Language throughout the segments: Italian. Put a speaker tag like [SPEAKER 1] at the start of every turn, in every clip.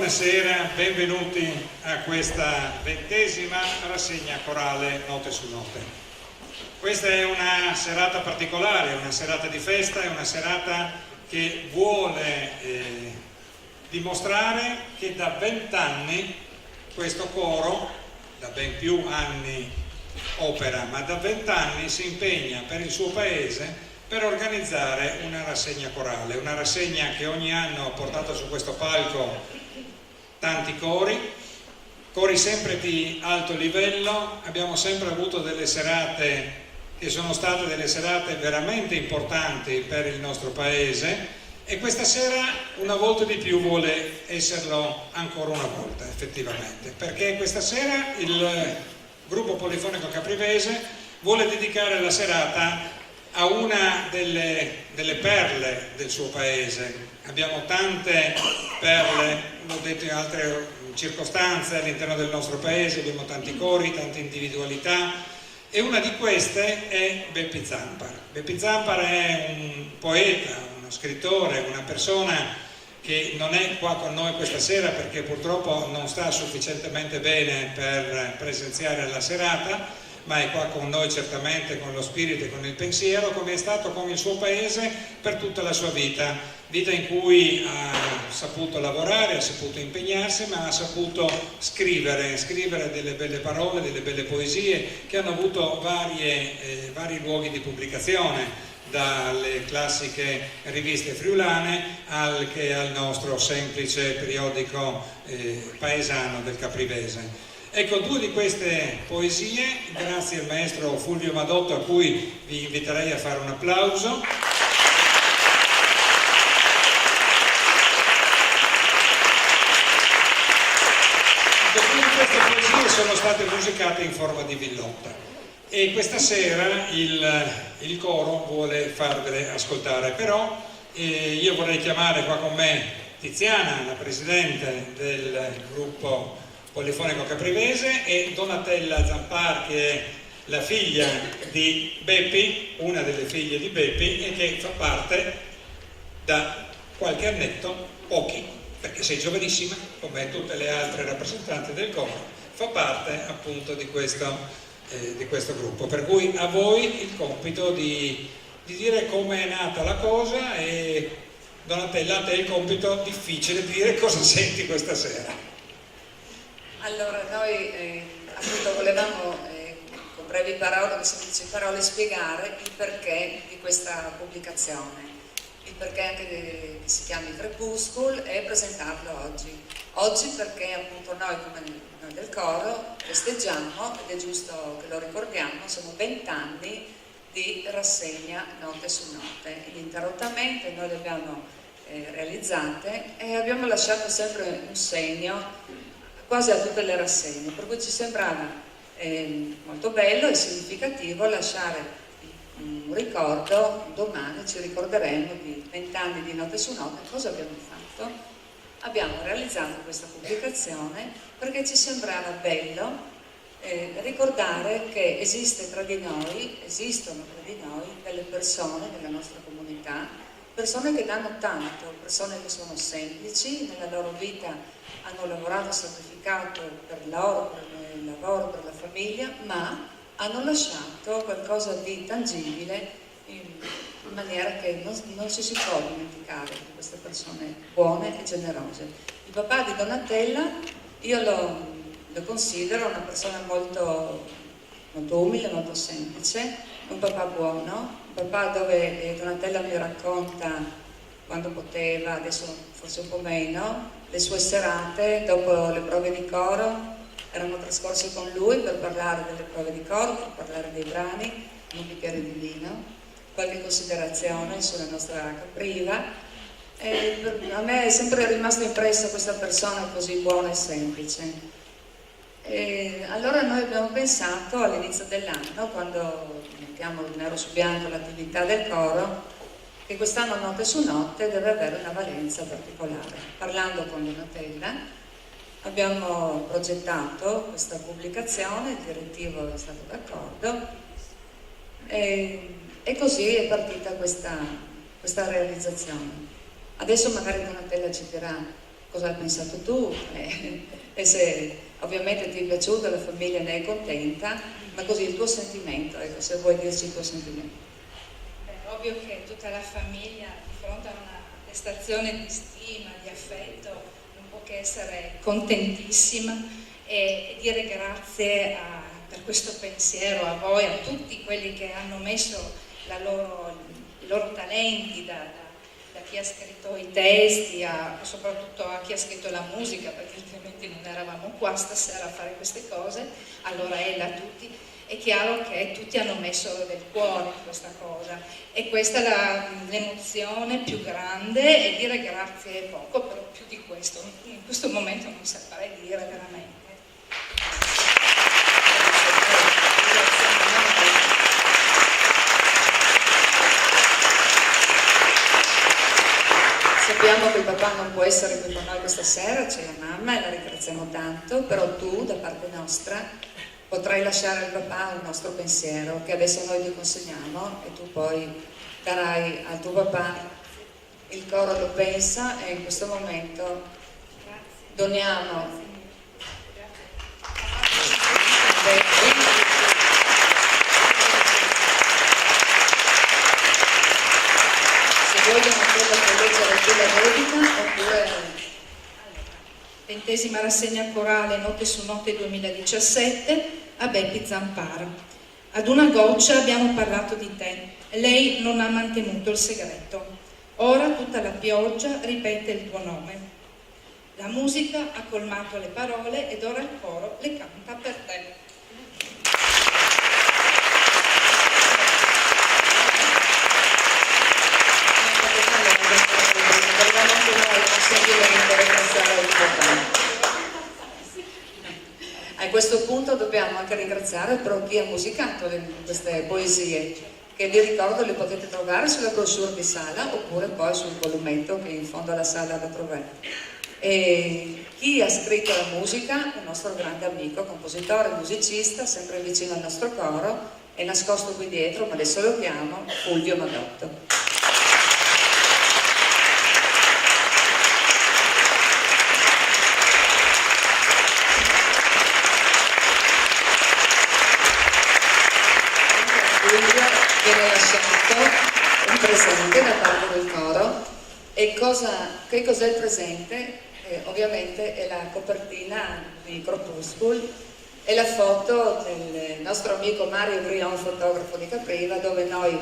[SPEAKER 1] Buonasera, benvenuti a questa 20ª rassegna corale Note su Note. Questa è una serata particolare, una serata di festa, è una serata che vuole dimostrare che da 20 anni questo coro, da ben più anni opera, ma da 20 anni si impegna per il suo paese per organizzare una rassegna corale, una rassegna che ogni anno ha portato su questo palco tanti cori sempre di alto livello. Abbiamo sempre avuto delle serate che sono state delle serate veramente importanti per il nostro paese, e questa sera una volta di più vuole esserlo ancora una volta effettivamente, perché questa sera il gruppo polifonico caprivese vuole dedicare la serata a una delle perle del suo paese. Abbiamo tante perle, l'ho detto in altre circostanze, all'interno del nostro paese abbiamo tanti cori, tante individualità, e una di queste è Beppi Zampara. Beppi Zampara è un poeta, uno scrittore, una persona che non è qua con noi questa sera perché purtroppo non sta sufficientemente bene per presenziare alla serata, ma è qua con noi certamente con lo spirito e con il pensiero, come è stato con il suo paese per tutta la sua vita in cui ha saputo lavorare, ha saputo impegnarsi, ma ha saputo scrivere delle belle parole, delle belle poesie che hanno avuto vari luoghi di pubblicazione, dalle classiche riviste friulane al nostro semplice periodico paesano del Caprivese. Ecco, 2 di queste poesie, grazie al maestro Fulvio Madotto, a cui vi inviterei a fare un applauso. 2 di queste poesie sono state musicate in forma di villotta, e questa sera il coro vuole farvele ascoltare. Però io vorrei chiamare qua con me Tiziana, la presidente del gruppo polifonico caprivese, e Donatella Zampar, che è la figlia di Beppi, una delle figlie di Beppi, e che fa parte da qualche annetto, pochi, perché sei giovanissima come tutte le altre rappresentanti del coro, fa parte appunto di questo gruppo, per cui a voi il compito di dire come è nata la cosa, e Donatella, a te il compito difficile di dire cosa senti questa sera.
[SPEAKER 2] Allora, noi appunto volevamo con brevi parole, con semplici parole, spiegare il perché di questa pubblicazione, il perché anche che si chiami Crepuscul, e presentarlo oggi. Oggi perché appunto noi, come noi del coro, festeggiamo, ed è giusto che lo ricordiamo, sono 20 anni di rassegna Note su Note. Ininterrottamente noi le abbiamo realizzate e abbiamo lasciato sempre un segno quasi a tutte le rassegne, per cui ci sembrava molto bello e significativo lasciare un ricordo. Domani ci ricorderemo di 20 anni di Note su Note. Cosa abbiamo fatto? Abbiamo realizzato questa pubblicazione perché ci sembrava bello ricordare che esistono tra di noi delle persone della nostra comunità, persone che danno tanto, persone che sono semplici, nella loro vita hanno lavorato, sacrificato per loro, per il lavoro, per la famiglia, ma hanno lasciato qualcosa di tangibile in maniera che non ci si può dimenticare di queste persone buone e generose. Il papà di Donatella, io lo considero una persona molto, molto umile, molto semplice, un papà buono, un papà dove Donatella mi racconta quando poteva, adesso forse un po' meno, le sue serate dopo le prove di coro erano trascorse con lui per parlare delle prove di coro, per parlare dei brani, un bicchiere di vino, qualche considerazione sulla nostra capriva. A me è sempre rimasta impressa questa persona così buona e semplice. Allora noi abbiamo pensato all'inizio dell'anno, quando mettiamo nero su bianco l'attività del coro, che quest'anno Note su Note deve avere una valenza particolare. Parlando con Donatella abbiamo progettato questa pubblicazione, il direttivo è stato d'accordo, e così è partita questa realizzazione. Adesso magari Donatella ci dirà cosa hai pensato tu e se ovviamente ti è piaciuta, la famiglia ne è contenta, ma così il tuo sentimento, ecco, se vuoi dirci il tuo sentimento.
[SPEAKER 3] È ovvio che tutta la famiglia di fronte a una prestazione di stima, di affetto, non può che essere contentissima e dire grazie per questo pensiero a voi, a tutti quelli che hanno messo i loro talenti, da chi ha scritto i testi, soprattutto a chi ha scritto la musica, perché altrimenti non eravamo qua stasera a fare queste cose. Allora Ella, a tutti, è chiaro che tutti hanno messo del cuore in questa cosa e questa è l'emozione più grande, e dire grazie è poco, però più di questo in questo momento non saprei dire veramente.
[SPEAKER 2] Sappiamo che il papà non può essere qui con noi questa sera, c'è la mamma e la ringraziamo tanto, però tu da parte nostra potrai lasciare al papà il nostro pensiero che adesso noi ti consegniamo e tu poi darai al tuo papà. Il coro lo pensa e in questo momento doniamo. Se vogliono quello che leggere qui la dedica oppure...
[SPEAKER 3] 20ª rassegna corale Note su Note 2017 a Beppi Zampara. Ad una goccia abbiamo parlato di te, lei non ha mantenuto il segreto. Ora tutta la pioggia ripete il tuo nome. La musica ha colmato le parole ed ora il coro le canta per te.
[SPEAKER 2] A questo punto dobbiamo anche ringraziare però chi ha musicato queste poesie, che vi ricordo le potete trovare sulla brochure di sala oppure poi sul volumetto che è in fondo alla sala da trovare. E chi ha scritto la musica, un nostro grande amico, compositore, musicista, sempre vicino al nostro coro, è nascosto qui dietro, ma adesso lo chiamo, Fulvio Madotto. Viene lasciato un presente da parte del coro e che cos'è il presente? Ovviamente è la copertina di Crepuscule e la foto del nostro amico Mario Brion, fotografo di Capriva, dove noi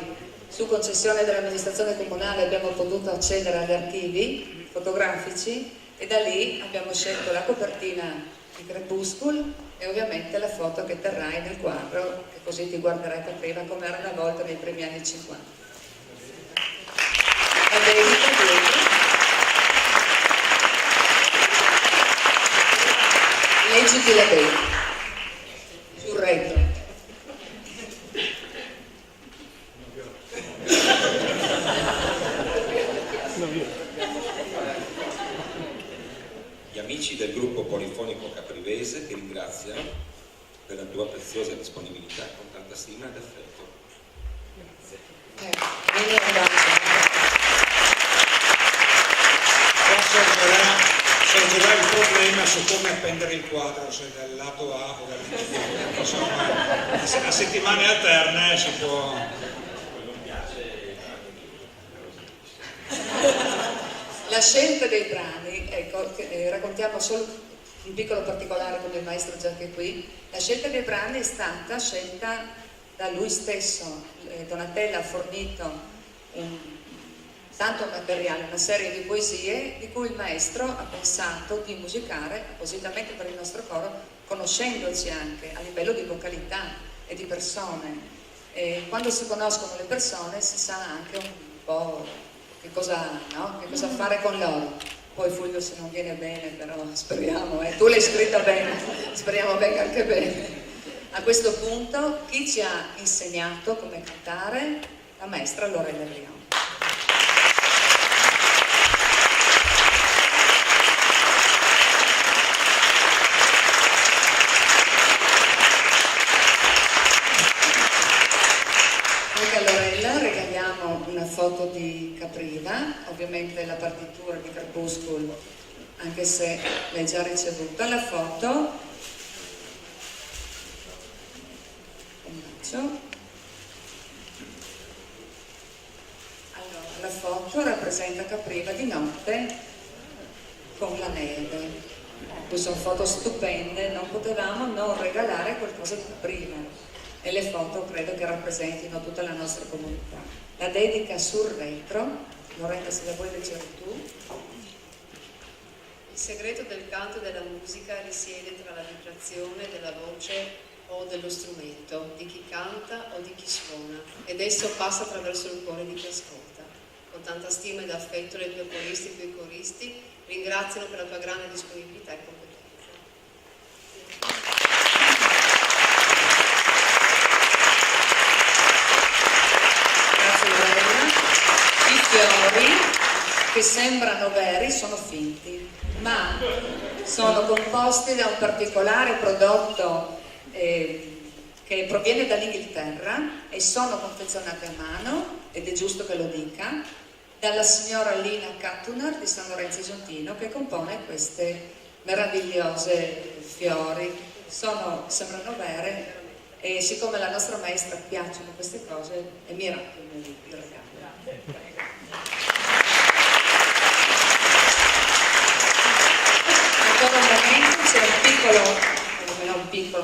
[SPEAKER 2] su concessione dell'amministrazione comunale abbiamo potuto accedere agli archivi fotografici e da lì abbiamo scelto la copertina di Crepuscule e ovviamente la foto che terrai nel quadro, che così ti guarderai Capriva come era una volta nei primi anni 50. La dedica dietro. Leggiti la dedica sul retro.
[SPEAKER 4] Gli amici del gruppo polifonico caprivese ti ringraziano per la tua preziosa disponibilità con tanta stima ed affetto.
[SPEAKER 1] Sorgerà il problema su come appendere il quadro, se dal lato A o dal lato B. Insomma, a settimane alterne si può...
[SPEAKER 2] La scelta dei brani, ecco, raccontiamo solo un piccolo particolare come il maestro già che è qui. La scelta dei brani è stata scelta da lui stesso. Donatella ha fornito tanto materiale, una serie di poesie di cui il maestro ha pensato di musicare appositamente per il nostro coro, conoscendoci anche a livello di vocalità e di persone. E quando si conoscono le persone si sa anche un po' che cosa fare con loro. Poi Fulvio se non viene bene, però speriamo, tu l'hai scritta bene, speriamo venga anche bene. A questo punto chi ci ha insegnato come cantare? La maestra Lorella Brion. Anche a Lorella regaliamo una foto di Capriva, ovviamente la partitura di Crepuscule anche se l'hai già ricevuta. La foto, allora, la foto rappresenta Capriva di notte con la neve. Sono foto stupende, non potevamo non regalare qualcosa di Capriva, e le foto credo che rappresentino tutta la nostra comunità. La dedica sul retro, Loretta, se la vuoi leggere tu.
[SPEAKER 5] Il segreto del canto e della musica risiede tra la vibrazione della voce o dello strumento, di chi canta o di chi suona, ed esso passa attraverso il cuore di chi ascolta. Con tanta stima ed affetto le tue coristi e i tuoi coristi ringraziano per la tua grande disponibilità e competenza.
[SPEAKER 2] Grazie Lorella. I fiori che sembrano veri sono finti, ma sono composti da un particolare prodotto che proviene dall'Inghilterra e sono confezionati a mano, ed è giusto che lo dica, dalla signora Lina Cattuner di San Lorenzo Isonzino, che compone queste meravigliose fiori. Sembrano vere, e siccome alla nostra maestra piacciono queste cose, è mirato il regalo. Ancora un momento, c'è un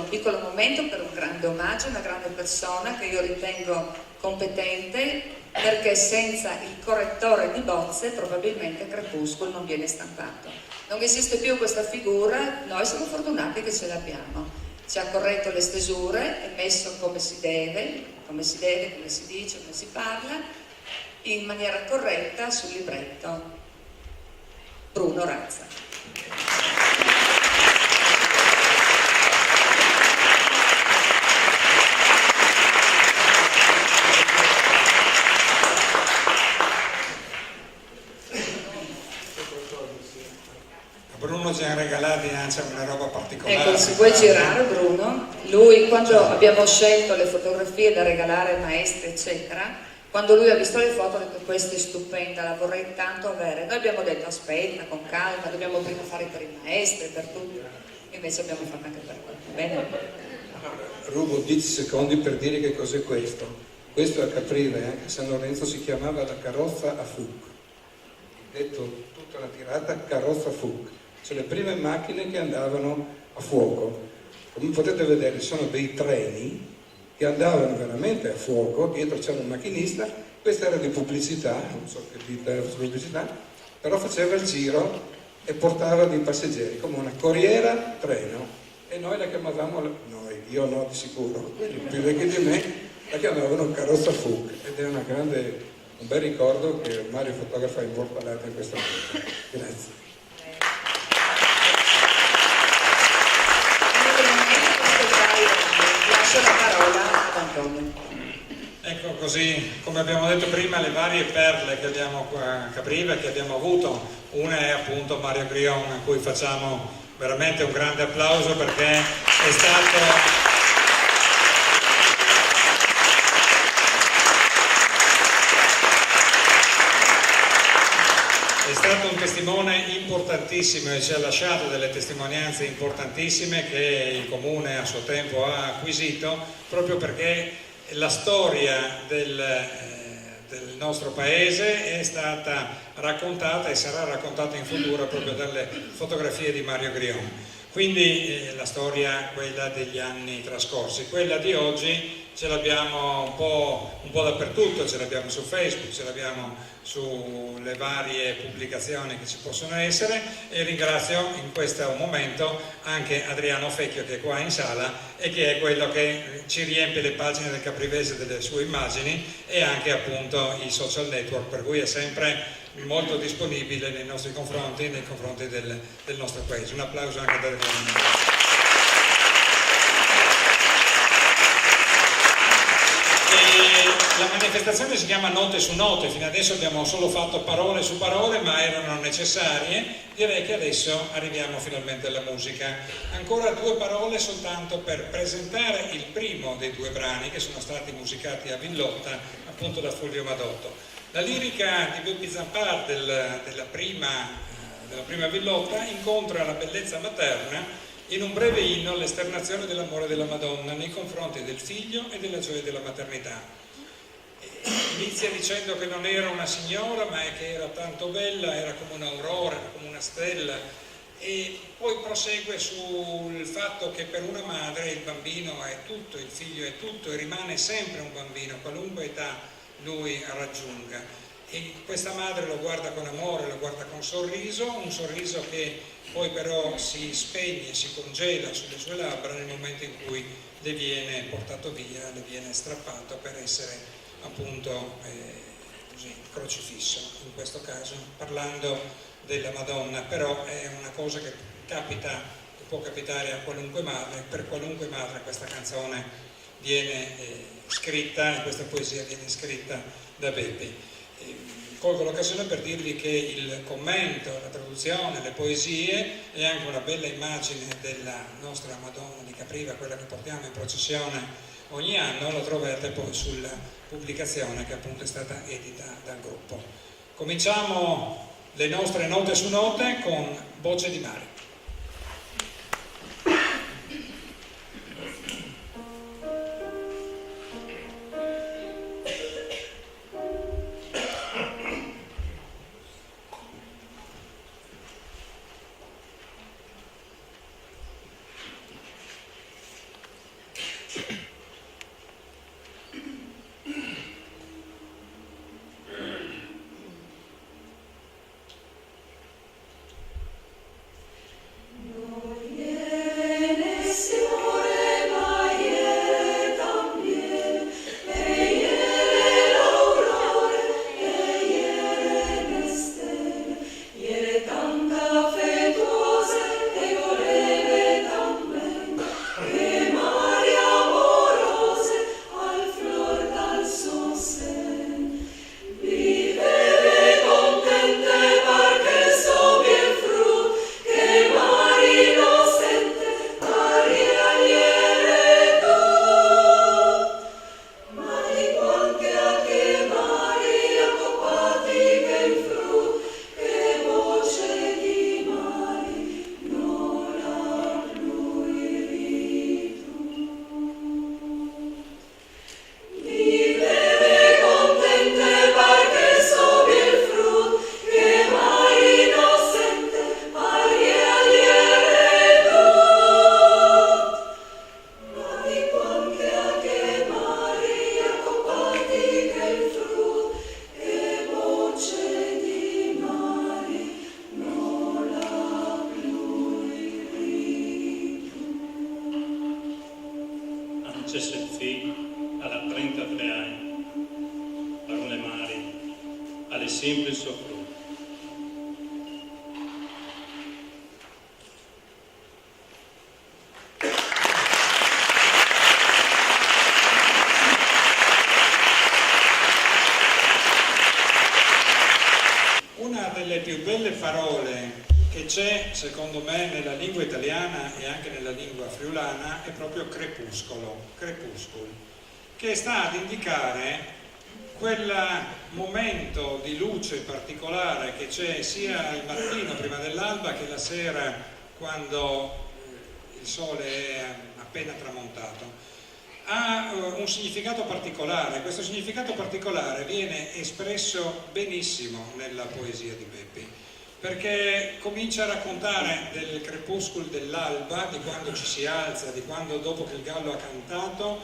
[SPEAKER 2] piccolo momento per un grande omaggio, una grande persona che io ritengo competente, perché senza il correttore di bozze probabilmente Crepuscolo non viene stampato. Non esiste più questa figura, noi siamo fortunati che ce l'abbiamo. Ci ha corretto le stesure e messo come si deve, come si dice, come si parla, in maniera corretta sul libretto. Bruno Razza.
[SPEAKER 1] Bruno ci ha regalati anche una roba particolare.
[SPEAKER 2] Ecco, se vuoi girare Bruno, lui quando abbiamo scelto le fotografie da regalare ai maestri eccetera, quando lui ha visto le foto ha detto questa è stupenda, la vorrei tanto avere. Noi abbiamo detto aspetta, con calma, dobbiamo prima fare per i maestri, per tutti, invece abbiamo fatto anche per quello. Bene?
[SPEAKER 6] Rubo 10 secondi per dire che cos'è questo. Questo a Capriva, a San Lorenzo si chiamava la carrozza a Fuc, detto tutta la tirata carrozza a Fuc. Sono le prime macchine che andavano a fuoco. Come potete vedere sono dei treni che andavano veramente a fuoco, dietro c'era un macchinista, questa era di pubblicità, non so che ditta era di pubblicità, però faceva il giro e portava dei passeggeri, come una corriera treno, e noi la chiamavamo, io no di sicuro, quelli più vecchi di me, la chiamavano carrozza Fuc, ed è un bel ricordo che Mario fotografa immortalato in questo momento. Grazie.
[SPEAKER 2] Lascio la parola ad Antonio.
[SPEAKER 1] Ecco, così come abbiamo detto prima, le varie perle che abbiamo qua a Capriva, che abbiamo avuto, una è appunto Mario Grion, a cui facciamo veramente un grande applauso perché è stato un testimone importantissimo e ci ha lasciato delle testimonianze importantissime che il Comune a suo tempo ha acquisito, proprio perché la storia del nostro paese è stata raccontata e sarà raccontata in futuro proprio dalle fotografie di Mario Grion. Quindi la storia, quella degli anni trascorsi, quella di oggi ce l'abbiamo un po' dappertutto, ce l'abbiamo su Facebook, ce l'abbiamo sulle varie pubblicazioni che ci possono essere, e ringrazio in questo momento anche Adriano Fecchio che è qua in sala e che è quello che ci riempie le pagine del Caprivese delle sue immagini, e anche appunto i social network, per cui è sempre molto disponibile nei nostri confronti, nei confronti del nostro paese. Un applauso anche ad Adriano. La manifestazione si chiama Note su Note, fino adesso abbiamo solo fatto parole su parole, ma erano necessarie. Direi che adesso arriviamo finalmente alla musica. Ancora 2 parole soltanto per presentare il primo dei 2 brani che sono stati musicati a Villotta, appunto da Fulvio Madotto. La lirica di Beppi Zampar della prima della prima Villotta, incontra la bellezza materna in un breve inno all'esternazione dell'amore della Madonna nei confronti del figlio e della gioia della maternità. Inizia dicendo che non era una signora, ma che era tanto bella, era come un'aurora, come una stella, e poi prosegue sul fatto che per una madre il bambino è tutto, il figlio è tutto, e rimane sempre un bambino, qualunque età lui raggiunga. E questa madre lo guarda con amore, lo guarda con sorriso, un sorriso che poi però si spegne, si congela sulle sue labbra nel momento in cui le viene portato via, le viene strappato per essere appunto così, crocifisso, in questo caso, parlando della Madonna. Però è una cosa che capita, che può capitare a qualunque madre, per qualunque madre questa canzone viene scritta, e questa poesia viene scritta da Beppi. Colgo l'occasione per dirvi che il commento, la traduzione, le poesie e anche una bella immagine della nostra Madonna di Capriva, quella che portiamo in processione ogni anno, lo trovate poi sulla pubblicazione che appunto è stata edita dal gruppo. Cominciamo le nostre note su note con Voce di mare. Secondo me nella lingua italiana e anche nella lingua friulana è proprio crepuscolo, crepuscul, che sta ad indicare quel momento di luce particolare che c'è sia il mattino prima dell'alba che la sera quando il sole è appena tramontato. Ha un significato particolare, questo significato particolare viene espresso benissimo nella poesia di Beppi, perché comincia a raccontare del crepuscolo dell'alba, di quando ci si alza, di quando dopo che il gallo ha cantato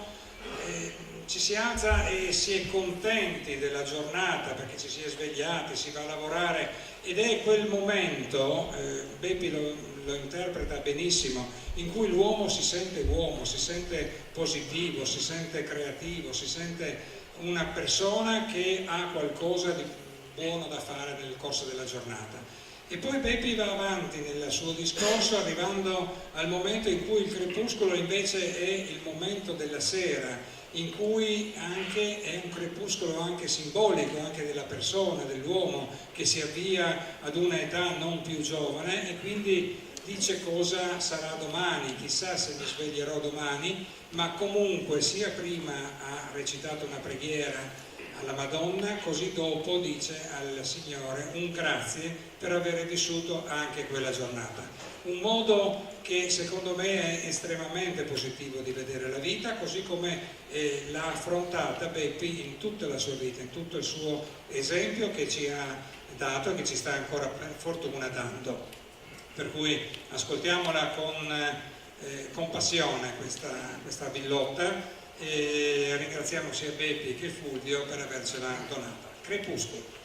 [SPEAKER 1] ci si alza e si è contenti della giornata perché ci si è svegliati, si va a lavorare, ed è quel momento, Beppi lo interpreta benissimo, in cui l'uomo, si sente positivo, si sente creativo, si sente una persona che ha qualcosa di buono da fare nel corso della giornata. E poi Beppi va avanti nel suo discorso arrivando al momento in cui il crepuscolo invece è il momento della sera, in cui anche è un crepuscolo anche simbolico, anche della persona, dell'uomo che si avvia ad una età non più giovane, e quindi dice cosa sarà domani, chissà se mi sveglierò domani, ma comunque sia prima ha recitato una preghiera alla Madonna, così dopo dice al Signore un grazie per aver vissuto anche quella giornata. Un modo che secondo me è estremamente positivo di vedere la vita, così come l'ha affrontata Beppi in tutta la sua vita, in tutto il suo esempio che ci ha dato e che ci sta ancora per fortuna dando. Per cui ascoltiamola con passione questa villotta e ringraziamo sia Beppi che Fulvio per avercela donata. Crepuscolo.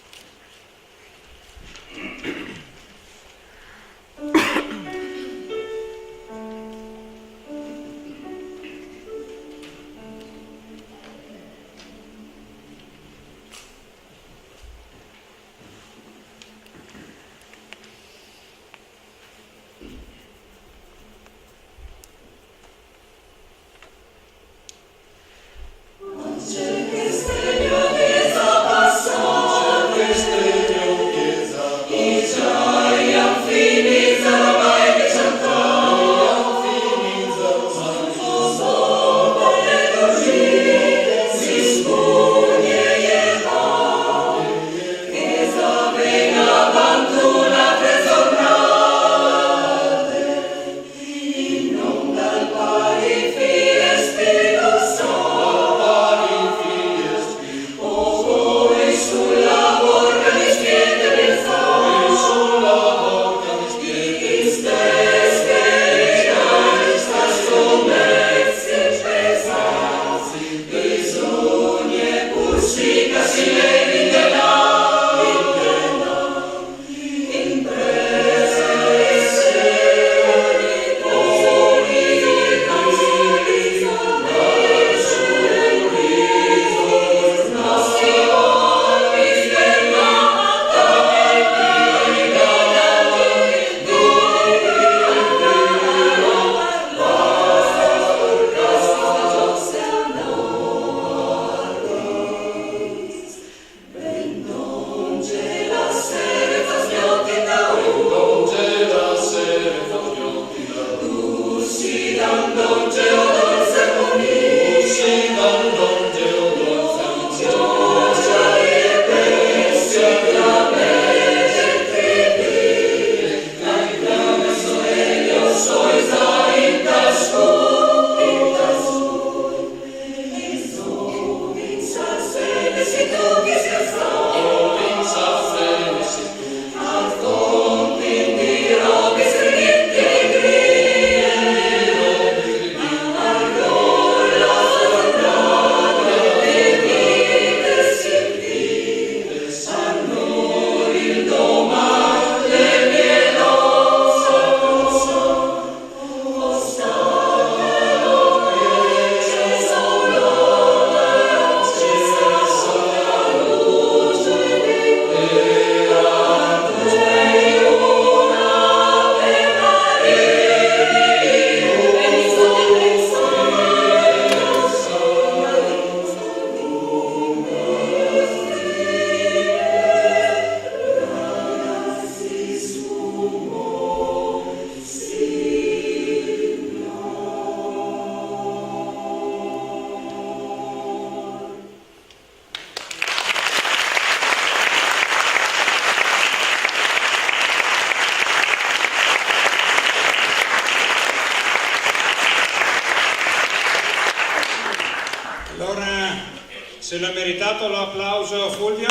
[SPEAKER 1] Se l'ha meritato l'applauso Fulvio?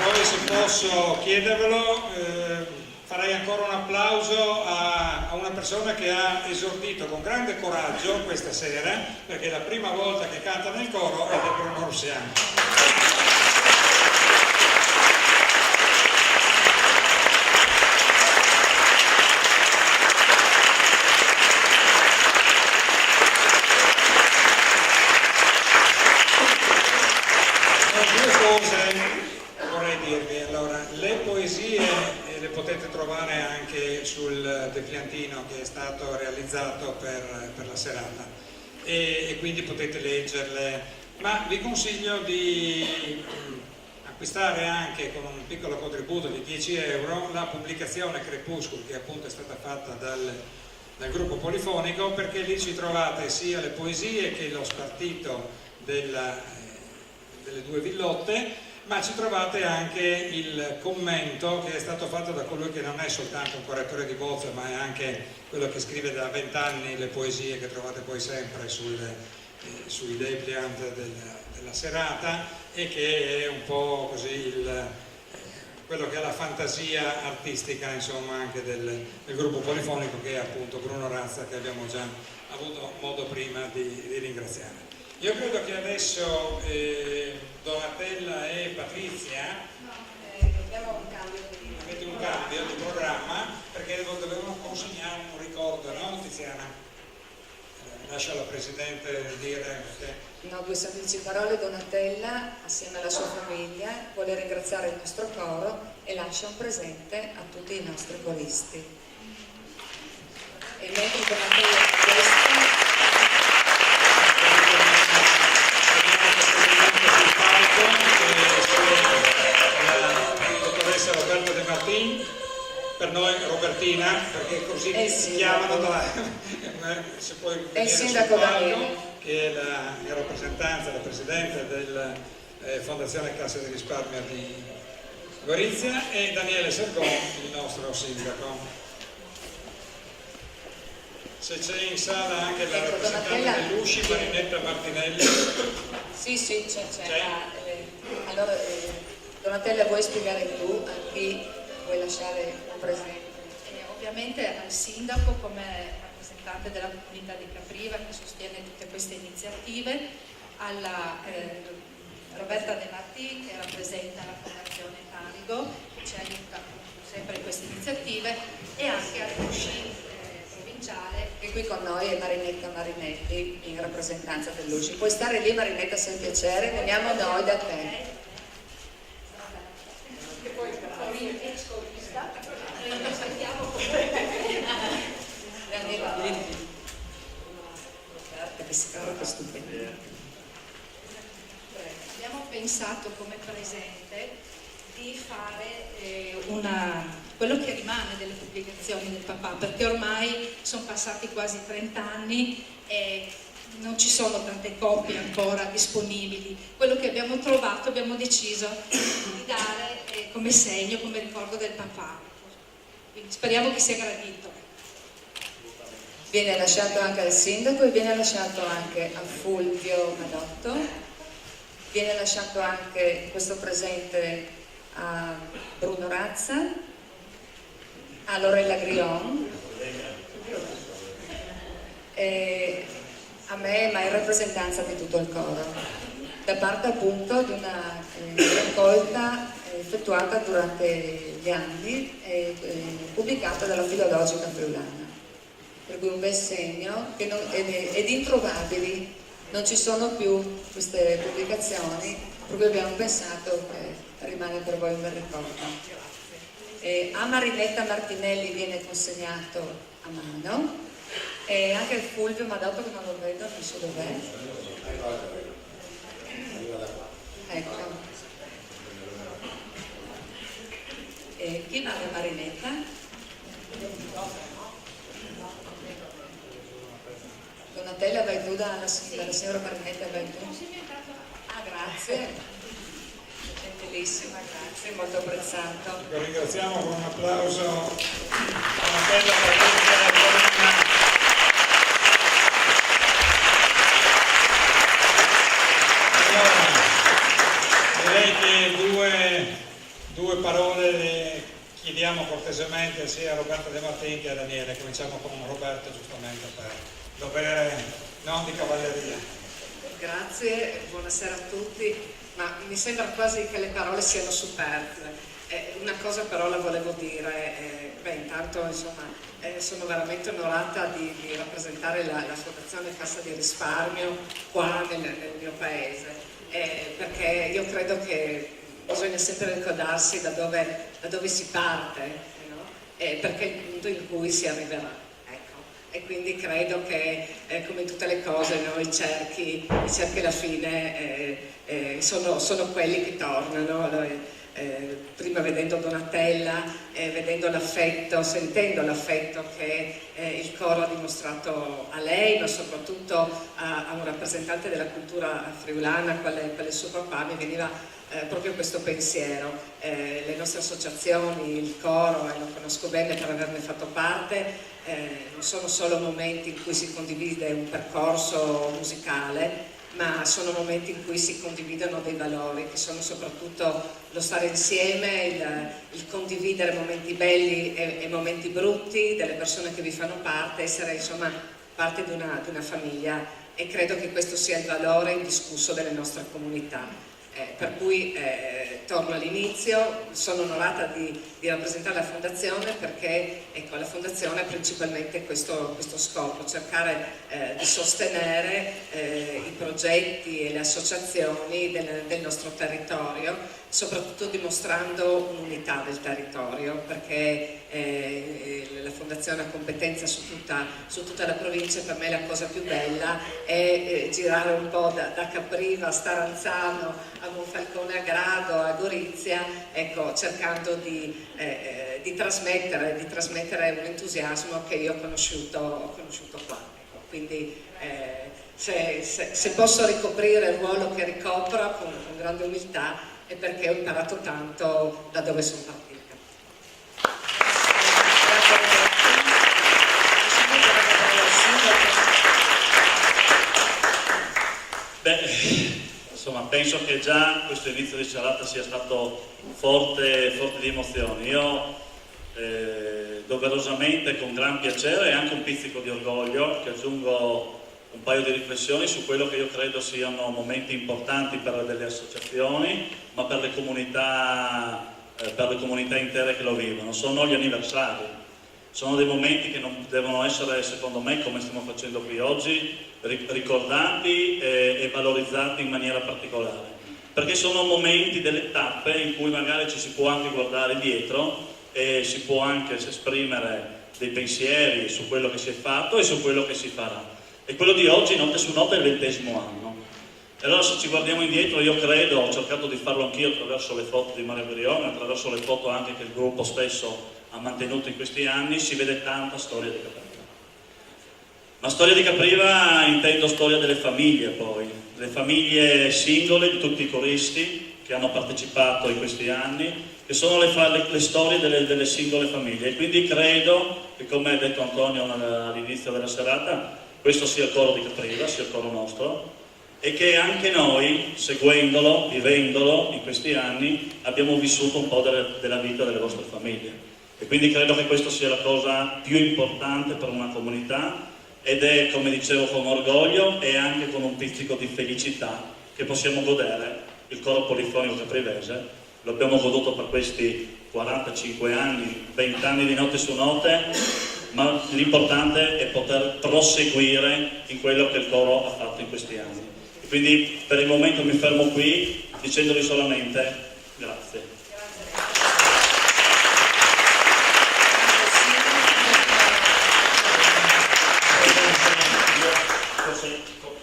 [SPEAKER 1] Poi se posso chiedervelo, farei ancora un applauso a una persona che ha esordito con grande coraggio questa sera, perché è la prima volta che canta nel coro ed è Bruno Rossiano. Vorrei dirvi, allora, le poesie le potete trovare anche sul depliantino che è stato realizzato per la serata e quindi potete leggerle ma vi consiglio di acquistare anche con un piccolo contributo di 10 euro la pubblicazione Crepuscolo, che appunto è stata fatta dal gruppo polifonico, perché lì ci trovate sia le poesie che lo spartito delle due villotte, ma ci trovate anche il commento che è stato fatto da colui che non è soltanto un correttore di bozze, ma è anche quello che scrive da 20 anni le poesie che trovate poi sempre sui dépliant della serata, e che è un po' così quello che è la fantasia artistica, insomma, anche del gruppo polifonico, che è appunto Bruno Razza, che abbiamo già avuto modo prima di ringraziare. Io credo che adesso Donatella e Patrizia
[SPEAKER 2] abbiamo un cambio
[SPEAKER 1] avete un cambio di programma, perché dovevano consegnare un ricordo, no Tiziana? Lascia la Presidente dire che...
[SPEAKER 2] No, due semplici parole. Donatella, assieme alla sua famiglia, vuole ringraziare il nostro coro e lascia un presente a tutti i nostri coristi. E mentre Donatella fa questo...
[SPEAKER 1] la dottoressa Roberta De Martin, per noi Robertina, perché così si chiamano se puoi
[SPEAKER 2] il sindaco Daniele,
[SPEAKER 1] che è la rappresentanza, la presidente della Fondazione Cassa di Risparmio di Gorizia, e Daniele Sergon, il nostro sindaco. Se c'è in sala anche la rappresentante dell'Usci, Marinetta Martinelli.
[SPEAKER 2] Sì, c'è. Allora, Donatella, vuoi spiegare tu a chi vuoi lasciare un presente?
[SPEAKER 3] Ovviamente al sindaco come rappresentante della comunità di Capriva, che sostiene tutte queste iniziative, alla Roberta De Martì, che rappresenta la Fondazione Tarigo, che ci aiuta sempre in queste iniziative, e anche all'Usci provinciale,
[SPEAKER 2] che qui con noi è Marinetta Marinetti in rappresentanza dell'Usci. Puoi stare lì, Marinetta, se piacere, veniamo noi da te.
[SPEAKER 3] Che poi abbiamo pensato come presente di fare quello che rimane delle pubblicazioni del papà, perché ormai sono passati quasi 30 anni e non ci sono tante copie ancora disponibili. Quello che abbiamo trovato abbiamo deciso di dare come segno, come ricordo del papà. Quindi speriamo che sia gradito.
[SPEAKER 2] Viene lasciato anche al sindaco e viene lasciato anche a Fulvio Madotto, viene lasciato anche questo presente a Bruno Razza, a Lorella Grion, e a me, ma in rappresentanza di tutto il coro, da parte appunto di una raccolta effettuata durante gli anni e pubblicata dalla Filologica Friulana. Per cui un bel segno, ed introvabili, non ci sono più queste pubblicazioni, per cui abbiamo pensato che rimane per voi un bel ricordo. A Marinetta Martinelli viene consegnato a mano, e anche il Fulvio Madotto, che non lo vedo, non so dov'è. Ecco. E chi va da Marinetta? Donatella, vai tu dalla signora Marinetta, vai tu. Ah, grazie. Gentilissima, grazie, molto apprezzato.
[SPEAKER 1] Lo ringraziamo con un applauso. Donatella, Patrizia, direi che due parole le chiediamo cortesemente sia a Roberto De Martin che a Daniele. Cominciamo con Roberto, giustamente per dovere di cavalleria.
[SPEAKER 5] Grazie, buonasera a tutti, ma mi sembra quasi che le parole siano superflue. Una cosa però la volevo dire, intanto insomma sono veramente onorata di rappresentare la Fondazione Cassa di Risparmio qua nel mio paese. Perché io credo che bisogna sempre ricordarsi da dove si parte, no? Perché è il punto in cui si arriverà. Ecco. e quindi credo che come in tutte le cose i cerchi alla fine sono quelli che tornano. Prima vedendo Donatella, vedendo l'affetto, sentendo l'affetto che il coro ha dimostrato a lei, ma soprattutto a un rappresentante della cultura friulana quale il suo papà, mi veniva proprio questo pensiero. Le nostre associazioni, il coro, e lo conosco bene per averne fatto parte, non sono solo momenti in cui si condivide un percorso musicale, ma sono momenti in cui si condividono dei valori, che sono soprattutto lo stare insieme, il condividere momenti belli e momenti brutti delle persone che vi fanno parte, essere insomma parte di una famiglia, e credo che questo sia il valore indiscusso delle nostre comunità. Per cui torno all'inizio, sono onorata di rappresentare la Fondazione, perché ecco, la Fondazione ha principalmente questo scopo, cercare di sostenere i progetti e le associazioni del nostro territorio, soprattutto dimostrando un'unità del territorio, perché la Fondazione ha competenza su tutta la provincia, e per me la cosa più bella è girare un po' da Capriva a Staranzano, a Monfalcone, a Grado, a Gorizia, ecco, cercando di trasmettere un entusiasmo che io ho conosciuto qua. Ecco. Quindi se posso ricoprire il ruolo che ricopro con grande umiltà, è perché ho imparato tanto da dove sono partita.
[SPEAKER 7] Insomma, penso che già questo inizio di serata sia stato forte di emozioni. Io doverosamente, con gran piacere e anche un pizzico di orgoglio, che aggiungo un paio di riflessioni su quello che io credo siano momenti importanti per delle associazioni, ma per le comunità intere che lo vivono. Sono gli anniversari. Sono dei momenti che non devono essere, secondo me, come stiamo facendo qui oggi, ricordati e valorizzati in maniera particolare, perché sono momenti, delle tappe in cui magari ci si può anche guardare dietro e si può anche esprimere dei pensieri su quello che si è fatto e su quello che si farà. E quello di oggi, notte su notte, è il 20° anno. E allora, se ci guardiamo indietro, io credo, ho cercato di farlo anch'io attraverso le foto di Mario Grione, attraverso le foto anche che il gruppo stesso ha mantenuto in questi anni, si vede tanta storia di Capriva. Ma storia di Capriva intendo storia delle famiglie, poi, le famiglie singole di tutti i coristi che hanno partecipato in questi anni, che sono le storie delle singole famiglie. E quindi credo che, come ha detto Antonio all'inizio della serata, questo sia il coro di Capriva, sia il coro nostro, e che anche noi, seguendolo, vivendolo in questi anni, abbiamo vissuto un po' della vita delle vostre famiglie. E quindi credo che questa sia la cosa più importante per una comunità, ed è, come dicevo, con orgoglio e anche con un pizzico di felicità che possiamo godere il coro polifonico caprivese. Lo abbiamo goduto per questi 45 anni, 20 anni di notte su notte, ma l'importante è poter proseguire in quello che il coro ha fatto in questi anni. E quindi per il momento mi fermo qui dicendovi solamente grazie.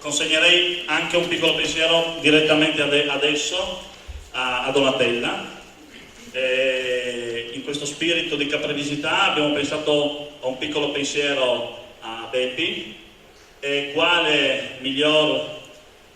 [SPEAKER 7] Consegnerei anche un piccolo pensiero direttamente adesso a Donatella. In questo spirito di caprivisità abbiamo pensato a un piccolo pensiero a Beppi, e quale miglior,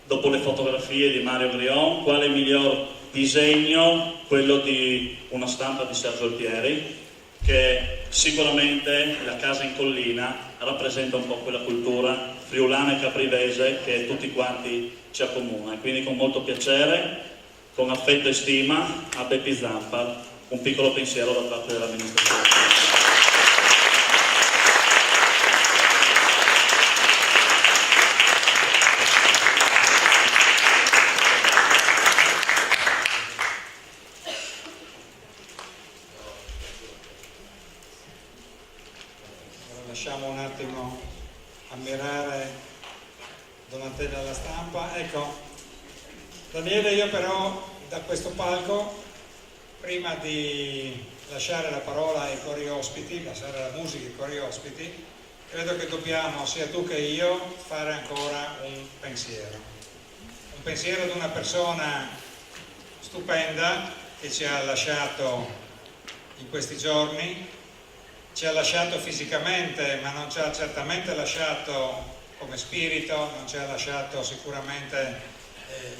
[SPEAKER 7] dopo le fotografie di Mario Grion, quale miglior disegno quello di una stampa di Sergio Altieri, che sicuramente la casa in collina rappresenta un po' quella cultura friulana e caprivese che tutti quanti ci accomuna. E quindi con molto piacere, con affetto e stima, a Beppi Zampa un piccolo pensiero da parte dell'amministrazione.
[SPEAKER 1] Lasciamo un attimo ammirare Donatella alla stampa. Ecco, Daniele, io però da questo palco, prima di lasciare la parola ai cori ospiti, lasciare la musica ai cori ospiti, credo che dobbiamo, sia tu che io, fare ancora un pensiero ad una persona stupenda che ci ha lasciato in questi giorni, ci ha lasciato fisicamente, ma non ci ha certamente lasciato come spirito, non ci ha lasciato sicuramente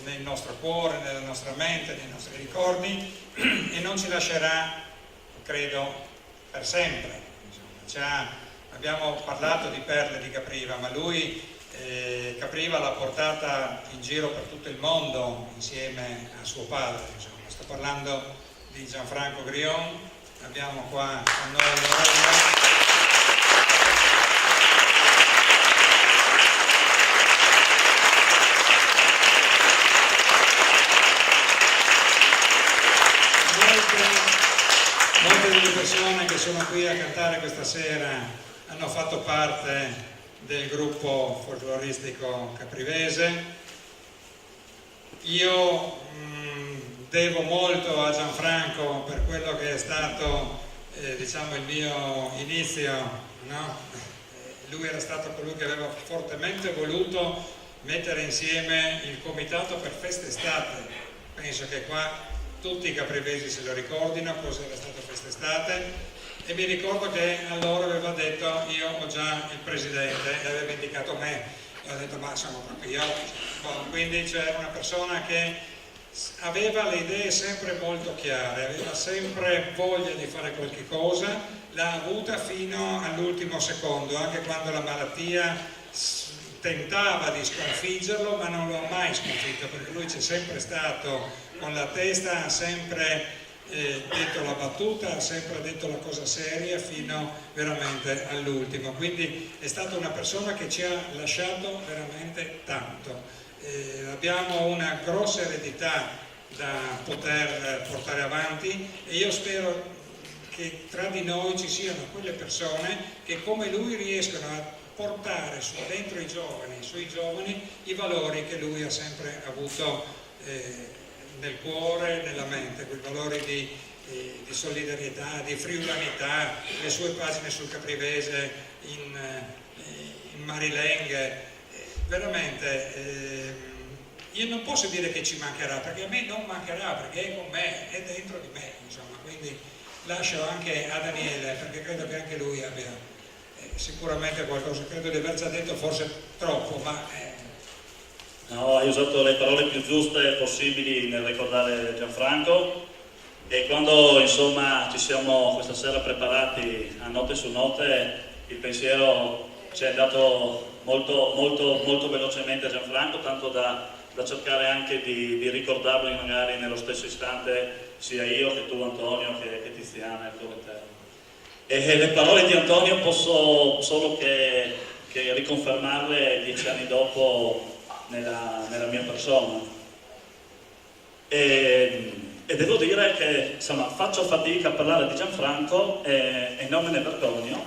[SPEAKER 1] nel nostro cuore, nella nostra mente, nei nostri ricordi, e non ci lascerà, credo, per sempre. Abbiamo parlato di Perle di Capriva, ma lui Capriva l'ha portata in giro per tutto il mondo insieme a suo padre. Sto parlando di Gianfranco Grion, abbiamo qua con noi Lorella. Molte delle persone che sono qui a cantare questa sera hanno fatto parte del gruppo folcloristico caprivese. Io devo molto a Gianfranco per quello che è stato diciamo il mio inizio, no? Lui era stato colui che aveva fortemente voluto mettere insieme il comitato per feste estate. Penso che qua tutti i caprivesi se lo ricordino cosa era stato quest'estate, e mi ricordo che allora aveva detto io ho già il presidente e aveva indicato me, e ho detto ma siamo proprio io, quindi c'era una persona che aveva le idee sempre molto chiare, aveva sempre voglia di fare qualche cosa, l'ha avuta fino all'ultimo secondo, anche quando la malattia tentava di sconfiggerlo, ma non lo ha mai sconfitto, perché lui c'è sempre stato con la testa, ha sempre detto la battuta, ha sempre detto la cosa seria fino veramente all'ultimo, quindi è stata una persona che ci ha lasciato veramente tanto. Abbiamo una grossa eredità da poter portare avanti e io spero che tra di noi ci siano quelle persone che come lui riescono a portare su dentro sui giovani i valori che lui ha sempre avuto nel cuore, nella mente, quei valori di solidarietà, di friulanità, le sue pagine sul caprivese in Marilenghe, veramente io non posso dire che ci mancherà, perché a me non mancherà, perché è con me, è dentro di me, insomma, quindi lascio anche a Daniele, perché credo che anche lui abbia sicuramente qualcosa, credo di aver già detto forse troppo, ma
[SPEAKER 7] no, hai usato le parole più giuste possibili nel ricordare Gianfranco, e quando insomma ci siamo questa sera preparati a notte su notte, il pensiero ci è andato molto velocemente a Gianfranco, tanto da cercare anche di ricordarlo magari nello stesso istante, sia io che tu Antonio che Tiziana e il tuo eterno. E le parole di Antonio posso solo che riconfermarle 10 anni dopo nella mia persona, e devo dire che insomma faccio fatica a parlare di Gianfranco e non me ne vergogno,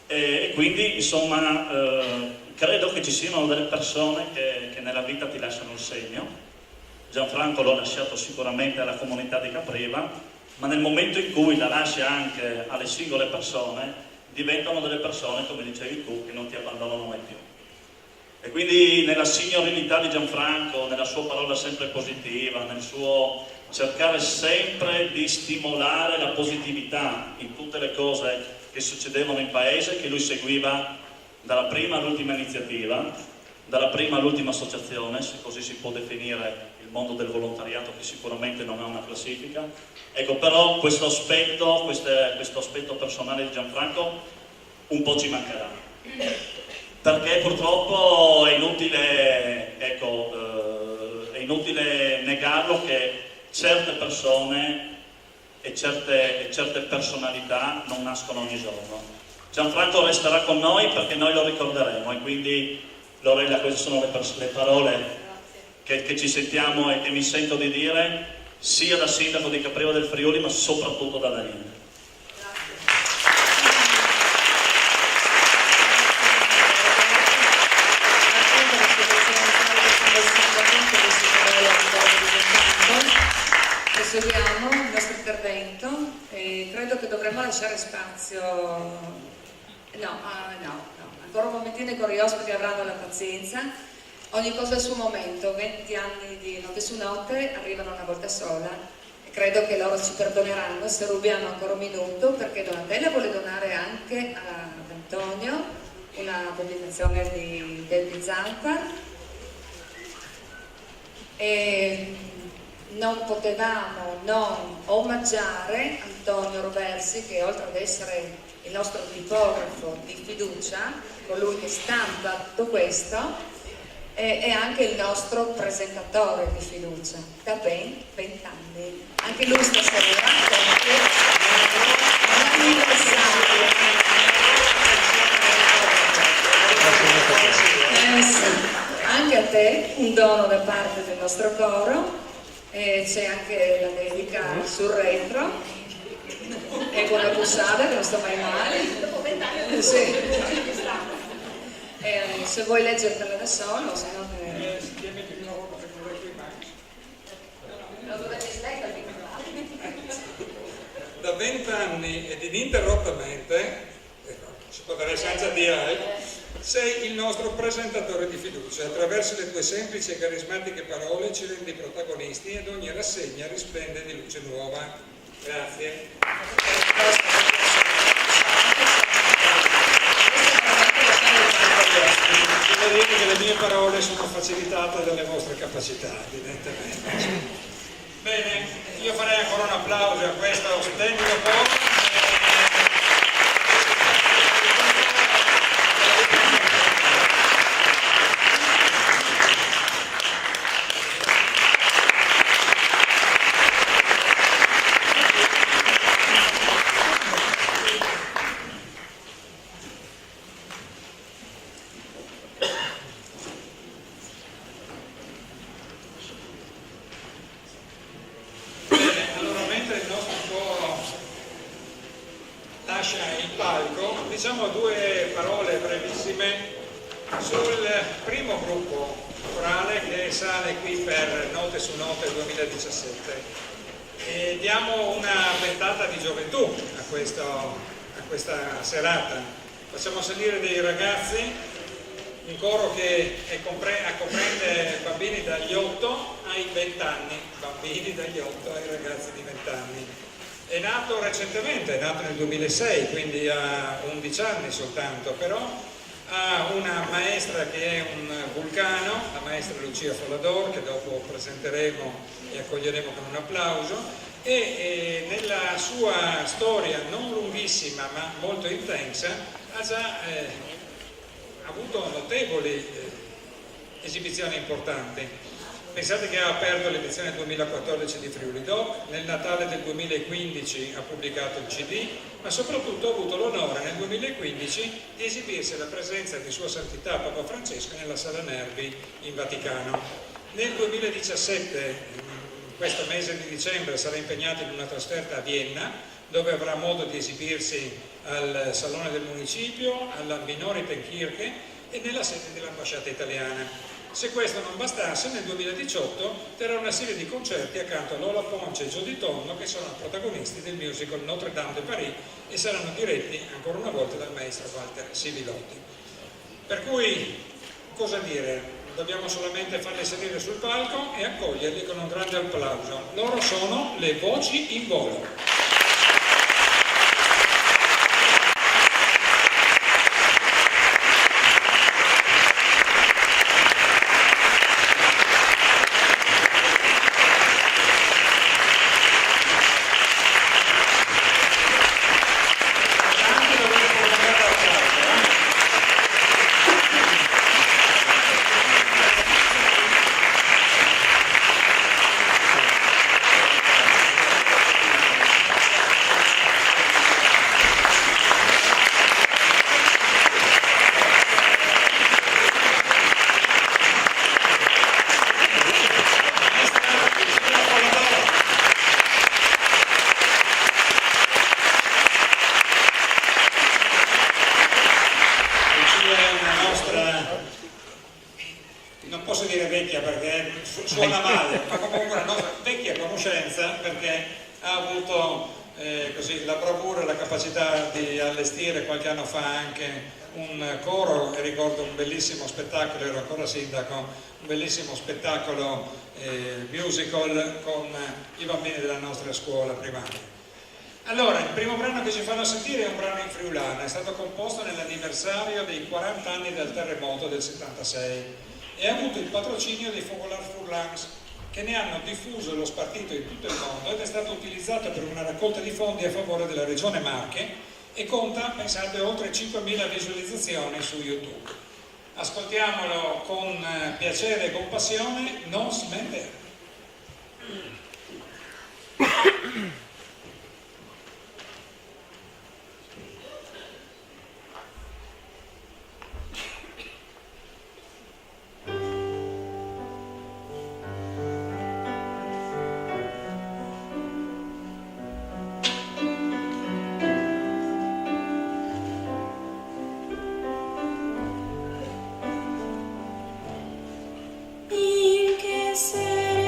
[SPEAKER 7] e quindi insomma credo che ci siano delle persone che nella vita ti lasciano il segno. Gianfranco l'ho lasciato sicuramente alla comunità di Capriva, ma nel momento in cui la lascia anche alle singole persone, diventano delle persone, come dicevi tu, che non ti abbandonano mai più. E quindi nella signorilità di Gianfranco, nella sua parola sempre positiva, nel suo cercare sempre di stimolare la positività in tutte le cose che succedevano in paese, che lui seguiva dalla prima all'ultima iniziativa, dalla prima all'ultima associazione, se così si può definire il mondo del volontariato, che sicuramente non ha una classifica. Ecco, però questo aspetto personale di Gianfranco un po' ci mancherà, perché purtroppo è inutile negarlo che certe persone e certe personalità non nascono ogni giorno. Gianfranco resterà con noi perché noi lo ricorderemo, e quindi Lorella, queste sono le parole che ci sentiamo e che mi sento di dire sia da sindaco di Capriva del Friuli, ma soprattutto da Daniele.
[SPEAKER 2] Proseguiamo il nostro intervento e credo che dovremmo lasciare spazio No, ancora un momentino, con gli ospiti avranno la pazienza, ogni cosa al suo momento. 20 anni di Notte su Notte arrivano una volta sola e credo che loro ci perdoneranno se rubiamo ancora un minuto, perché Donatella vuole donare anche ad Antonio una pubblicazione di Baby Zampa e non potevamo non omaggiare Antonio Roversi, che oltre ad essere il nostro tipografo di fiducia, colui che stampa tutto questo, è anche il nostro presentatore di fiducia da ben 20 anni. Anche lui stasera compie l'anniversario. Anche a te un dono da parte del nostro coro, c'è anche la dedica sul retro. È buona bussata, che non sto mai male. Sì. Se vuoi leggertela da solo, se no
[SPEAKER 1] Da 20 anni ed ininterrottamente, si potrà senza dire, sei il nostro presentatore di fiducia. Attraverso le tue semplici e carismatiche parole ci rendi protagonisti ed ogni rassegna risplende di luce nuova. Grazie. Devo dire che le mie parole sono facilitate dalle vostre capacità, evidentemente. Bene, io farei ancora un applauso a questo splendido coro. Diciamo due parole brevissime sul primo gruppo corale che sale qui per Note su Note 2017 e diamo una ventata di gioventù a questa serata. Facciamo salire dei ragazzi, un coro che comprende bambini dagli 8 ai 20 anni, bambini dagli 8 ai ragazzi di 20 anni. È nato recentemente, è nato nel 2006, quindi ha 11 anni soltanto, però ha una maestra che è un vulcano, la maestra Lucia Follador, che dopo presenteremo e accoglieremo con un applauso, e nella sua storia non lunghissima ma molto intensa ha già avuto notevoli esibizioni importanti. Pensate che ha aperto l'edizione 2014 di Friuli Doc, nel Natale del 2015 ha pubblicato il CD, ma soprattutto ha avuto l'onore nel 2015 di esibirsi alla presenza di Sua Santità Papa Francesco nella Sala Nervi in Vaticano. Nel 2017, in questo mese di dicembre, sarà impegnato in una trasferta a Vienna, dove avrà modo di esibirsi al Salone del Municipio, alla Minoritenkirche e nella sede dell'ambasciata italiana. Se questo non bastasse, nel 2018 terrà una serie di concerti accanto a Lola Ponce e Giodi Tonno, che sono protagonisti del musical Notre Dame de Paris e saranno diretti ancora una volta dal maestro Walter Sivilotti. Per cui, cosa dire? Dobbiamo solamente farli salire sul palco e accoglierli con un grande applauso. Loro sono le Voci in Volo. Suona male, ma comunque una nostra vecchia conoscenza, perché ha avuto così, la bravura e la capacità di allestire qualche anno fa anche un coro, e ricordo un bellissimo spettacolo, ero ancora sindaco, un bellissimo spettacolo musical con i bambini della nostra scuola primaria. Allora, il primo brano che ci fanno sentire è un brano in friulano, è stato composto nell'anniversario dei 40 anni del terremoto del 76 e ha avuto il patrocinio dei Fogolar Furlans, che ne hanno diffuso lo spartito in tutto il mondo ed è stato utilizzato per una raccolta di fondi a favore della regione Marche e conta, pensate, oltre 5.000 visualizzazioni su YouTube. Ascoltiamolo con piacere e compassione, Non smettere.
[SPEAKER 8] In che se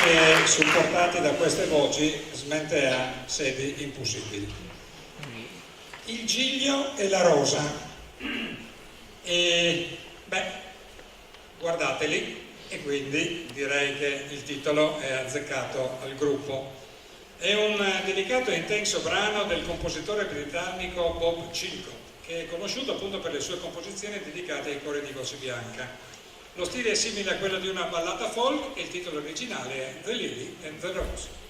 [SPEAKER 1] e supportati da queste voci, smentea sedi impossibili. Il Giglio e la Rosa. E beh, guardateli, e quindi direi che il titolo è azzeccato al gruppo. È un delicato e intenso brano del compositore britannico Bob Chilcott, che è conosciuto appunto per le sue composizioni dedicate ai cori di voce bianca. Lo stile è simile a quello di una ballata folk e il titolo originale è The Lily and the Rose.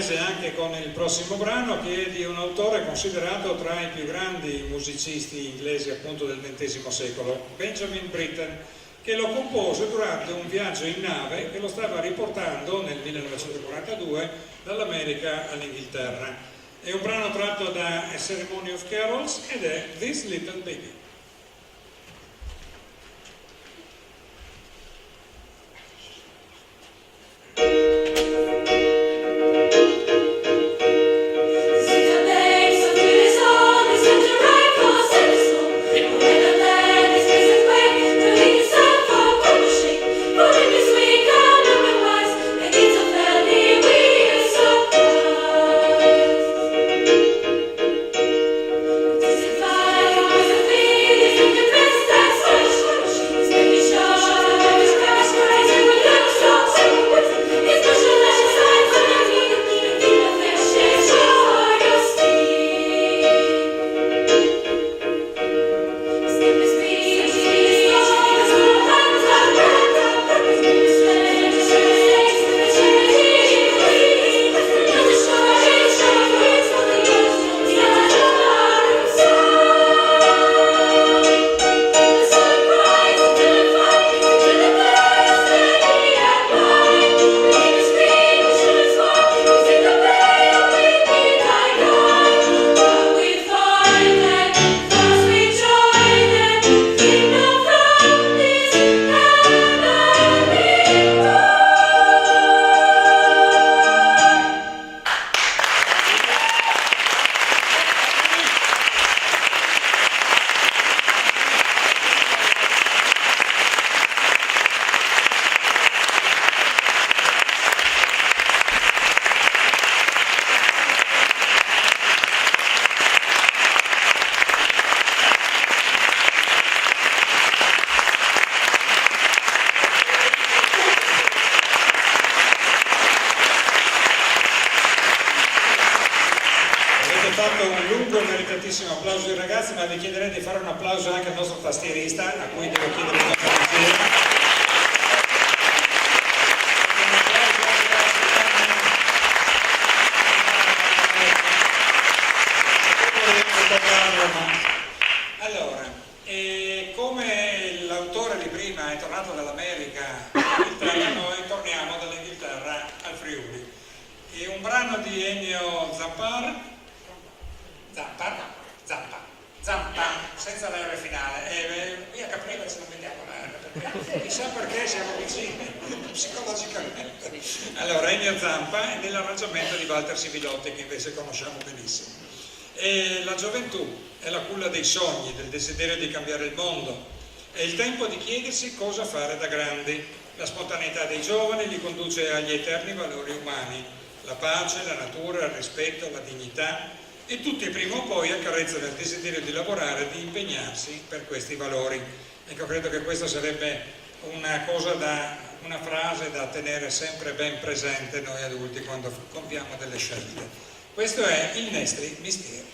[SPEAKER 1] inglese anche con il prossimo brano, che è di un autore considerato tra i più grandi musicisti inglesi appunto del XX secolo, Benjamin Britten, che lo compose durante un viaggio in nave che lo stava riportando nel 1942 dall'America all'Inghilterra. È un brano tratto da A Ceremony of Carols ed è This Little Baby. un meritatissimo applauso ai ragazzi, ma vi chiederei di fare un applauso anche al nostro tastierista, a cui devo chiedere una cortesia. Allora, come l'autore di prima è tornato dall'America all'Inghilterra, noi torniamo dall'Inghilterra al Friuli. È un brano di Ennio Zampar, senza l'R finale. Qui a Capriva ce la mettiamo l'R, perché chissà perché siamo vicini psicologicamente. Allora, Ennio Zampa è nell'arrangiamento di Walter Sivilotti, che invece conosciamo benissimo. E la gioventù è la culla dei sogni, del desiderio di cambiare il mondo. È il tempo di chiedersi cosa fare da grandi. La spontaneità dei giovani li conduce agli eterni valori umani, la pace, la natura, il rispetto, la dignità, e tutti prima o poi accarezzano il desiderio di lavorare e di impegnarsi per questi valori. Ecco, credo che questa sarebbe una frase da tenere sempre ben presente noi adulti quando compiamo delle scelte. Questo è il Nestri Misteri.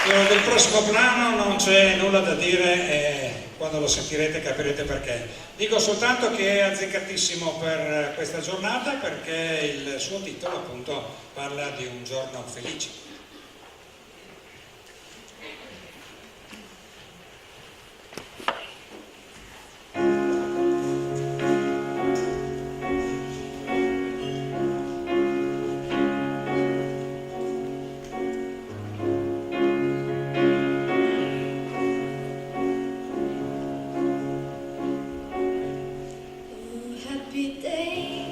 [SPEAKER 1] Del prossimo brano non c'è nulla da dire e quando lo sentirete capirete perché. Dico soltanto che è azzeccatissimo per questa giornata perché il suo titolo appunto parla di un giorno felice.
[SPEAKER 8] Happy day,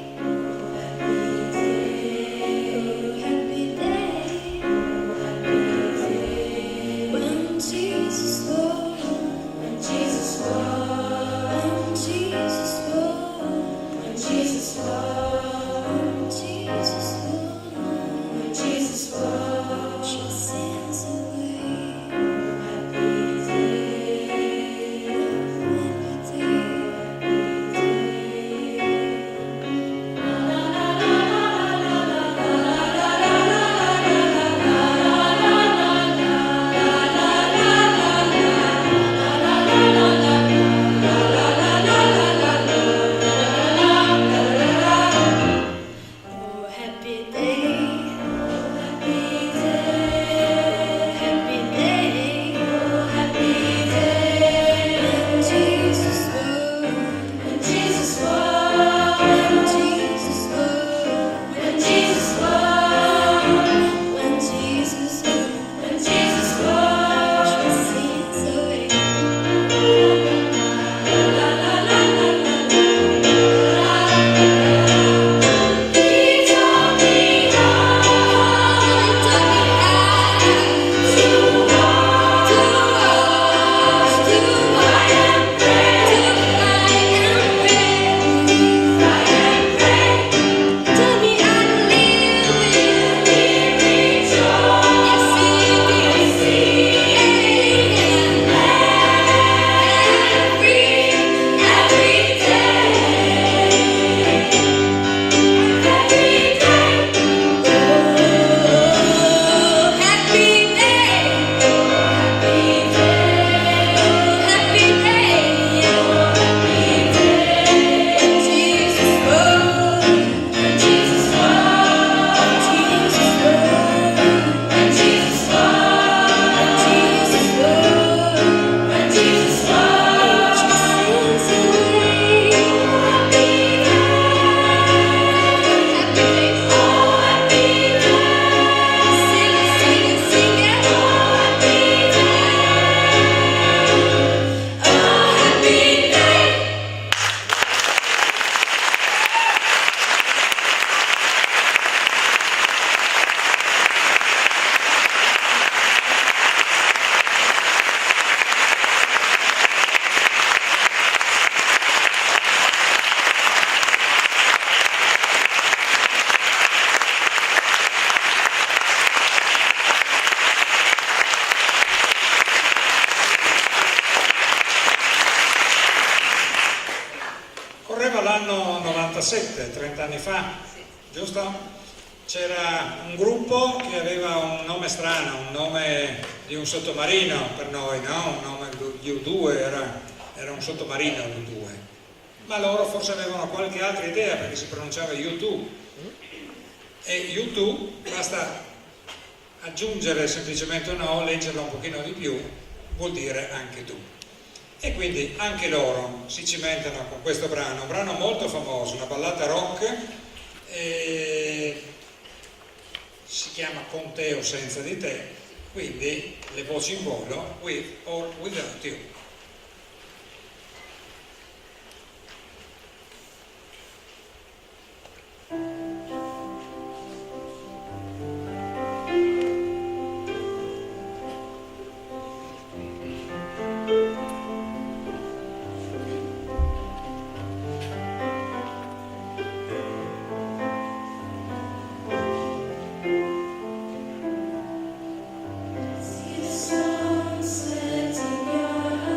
[SPEAKER 1] Correva l'anno 97, 30 anni fa, giusto? C'era un gruppo che aveva un nome strano, un nome di un sottomarino per noi, no? Un nome, gli U2, era un sottomarino l'U2, ma loro forse avevano qualche altra idea perché si pronunciava U2, e U2 basta aggiungere semplicemente un O, leggerla un pochino di più, vuol dire anche tu. E quindi anche loro si cimentano con questo brano, un brano molto famoso, una ballata rock, si chiama Con te o senza di te, quindi le voci in volo, with or without you.
[SPEAKER 8] See the sunset in your eyes.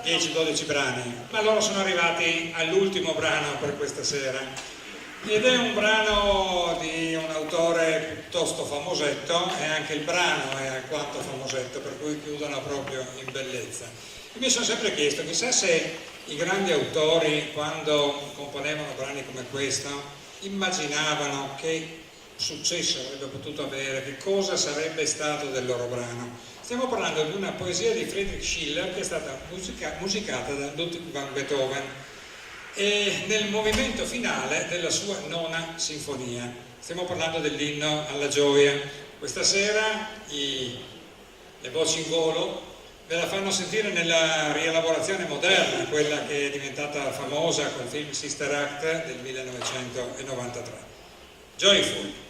[SPEAKER 1] 10-12 brani, ma loro sono arrivati all'ultimo brano per questa sera ed è un brano di un autore piuttosto famosetto e anche il brano è alquanto famosetto, per cui chiudono proprio in bellezza. E mi sono sempre chiesto, chissà se i grandi autori, quando componevano brani come questo, immaginavano che successo avrebbe potuto avere, che cosa sarebbe stato del loro brano. Stiamo parlando di una poesia di Friedrich Schiller che è stata musicata da Ludwig van Beethoven e nel movimento finale della sua nona sinfonia. Stiamo parlando dell'inno alla gioia. Questa sera le voci in volo ve la fanno sentire nella rielaborazione moderna, quella che è diventata famosa col film Sister Act del 1993. Joyful.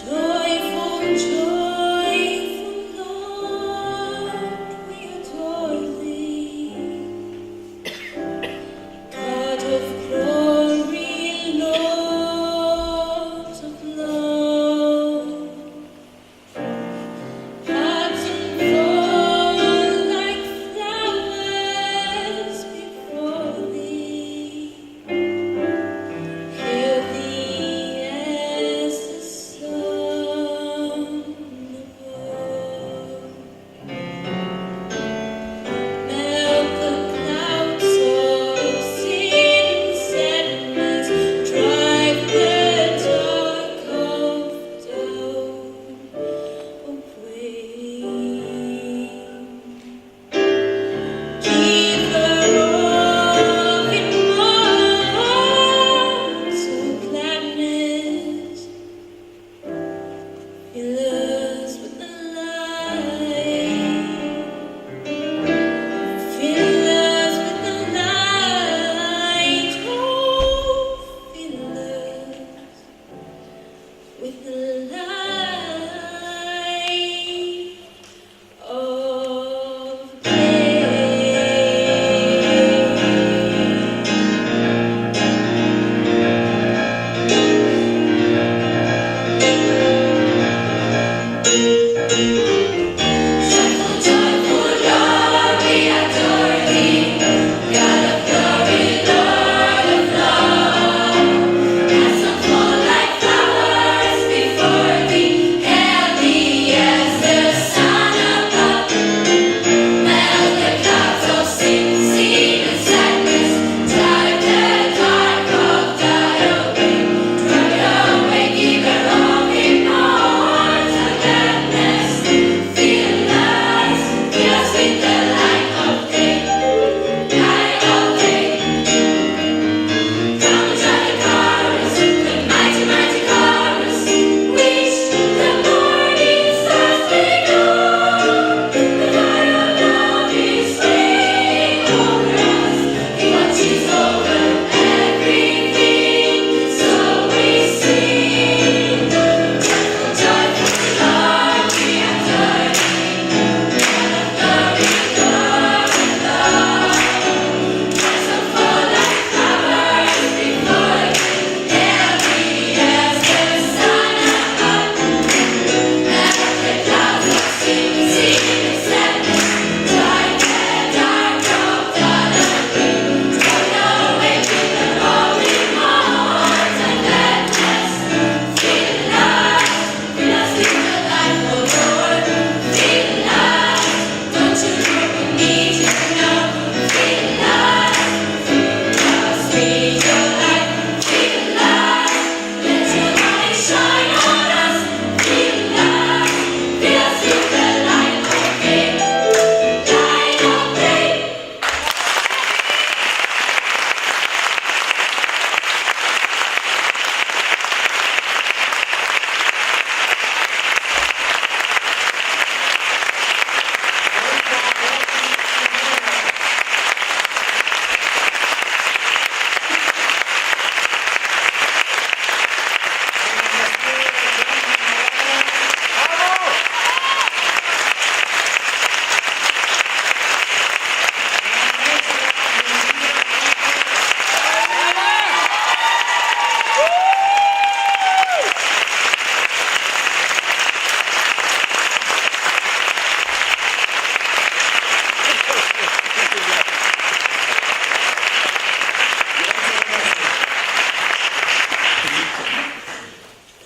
[SPEAKER 8] Joyful, joyful Lord.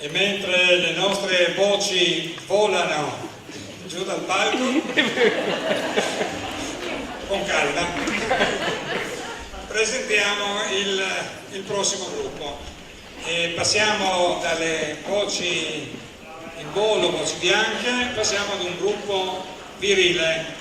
[SPEAKER 1] E mentre le nostre voci volano giù dal palco, con calma, presentiamo il prossimo gruppo. E passiamo dalle voci in volo, voci bianche, passiamo ad un gruppo virile.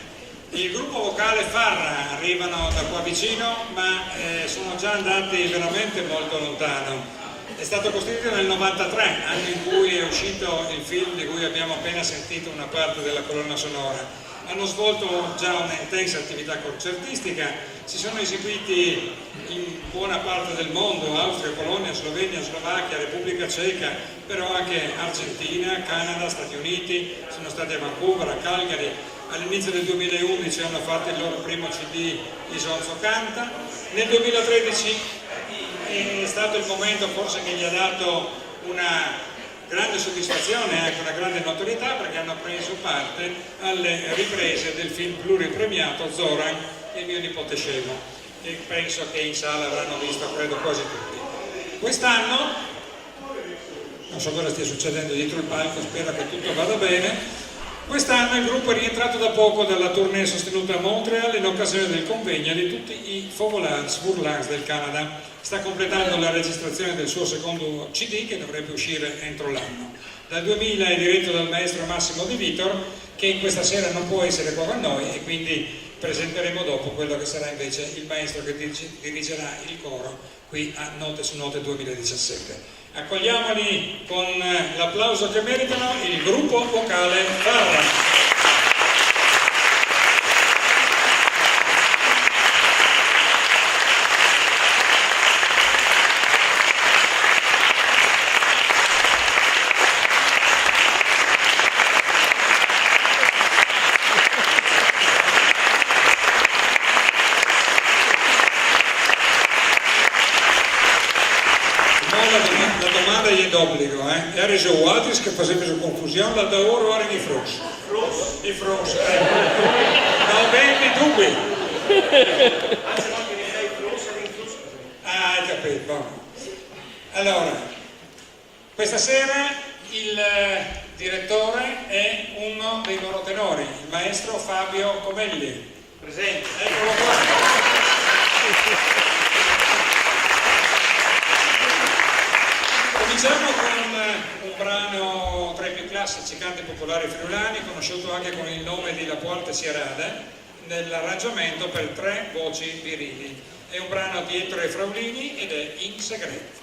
[SPEAKER 1] Il gruppo vocale Farra arrivano da qua vicino, ma sono già andati veramente molto lontano. È stato costituito nel 93, anno in cui è uscito il film di cui abbiamo appena sentito una parte della colonna sonora. Hanno svolto già un'intensa attività concertistica, si sono eseguiti in buona parte del mondo, Austria, Polonia, Slovenia, Slovacchia, Repubblica Ceca, però anche Argentina, Canada, Stati Uniti, sono stati a Vancouver, a Calgary. All'inizio del 2011 hanno fatto il loro primo CD, Isonzo Canta. Nel 2013 è stato il momento forse che gli ha dato una grande soddisfazione e anche una grande notorietà, perché hanno preso parte alle riprese del film pluripremiato Zoran, il mio nipote scemo, che penso che in sala avranno visto, credo, quasi tutti. Quest'anno, non so cosa stia succedendo dietro il palco, spero che tutto vada bene. Quest'anno il gruppo è rientrato da poco dalla tournée sostenuta a Montreal in occasione del convegno di tutti i Fauvolans del Canada. Sta completando la registrazione del suo secondo CD, che dovrebbe uscire entro l'anno. Dal 2000 è diretto dal maestro Massimo Di Vitor, che questa sera non può essere qua con noi, e quindi presenteremo dopo quello che sarà invece il maestro che dirigerà il coro qui a Note su Note 2017. Accogliamoli con l'applauso che meritano il gruppo vocale Farra. D'obbligo, era già altri che facevano confusione, da ora erano i frus. I frus, no, ben i dubbi. Ah, hai capito, buono. Allora, questa sera il direttore è uno dei loro tenori, il maestro Fabio Comelli. Presente, eccolo qua. Cominciamo con un brano tra i più classici canti popolari friulani, conosciuto anche con il nome di La Porta Sierrada, nell'arrangiamento per 3 voci virili. È un brano di Ettore Fraulini ed è In Segreto.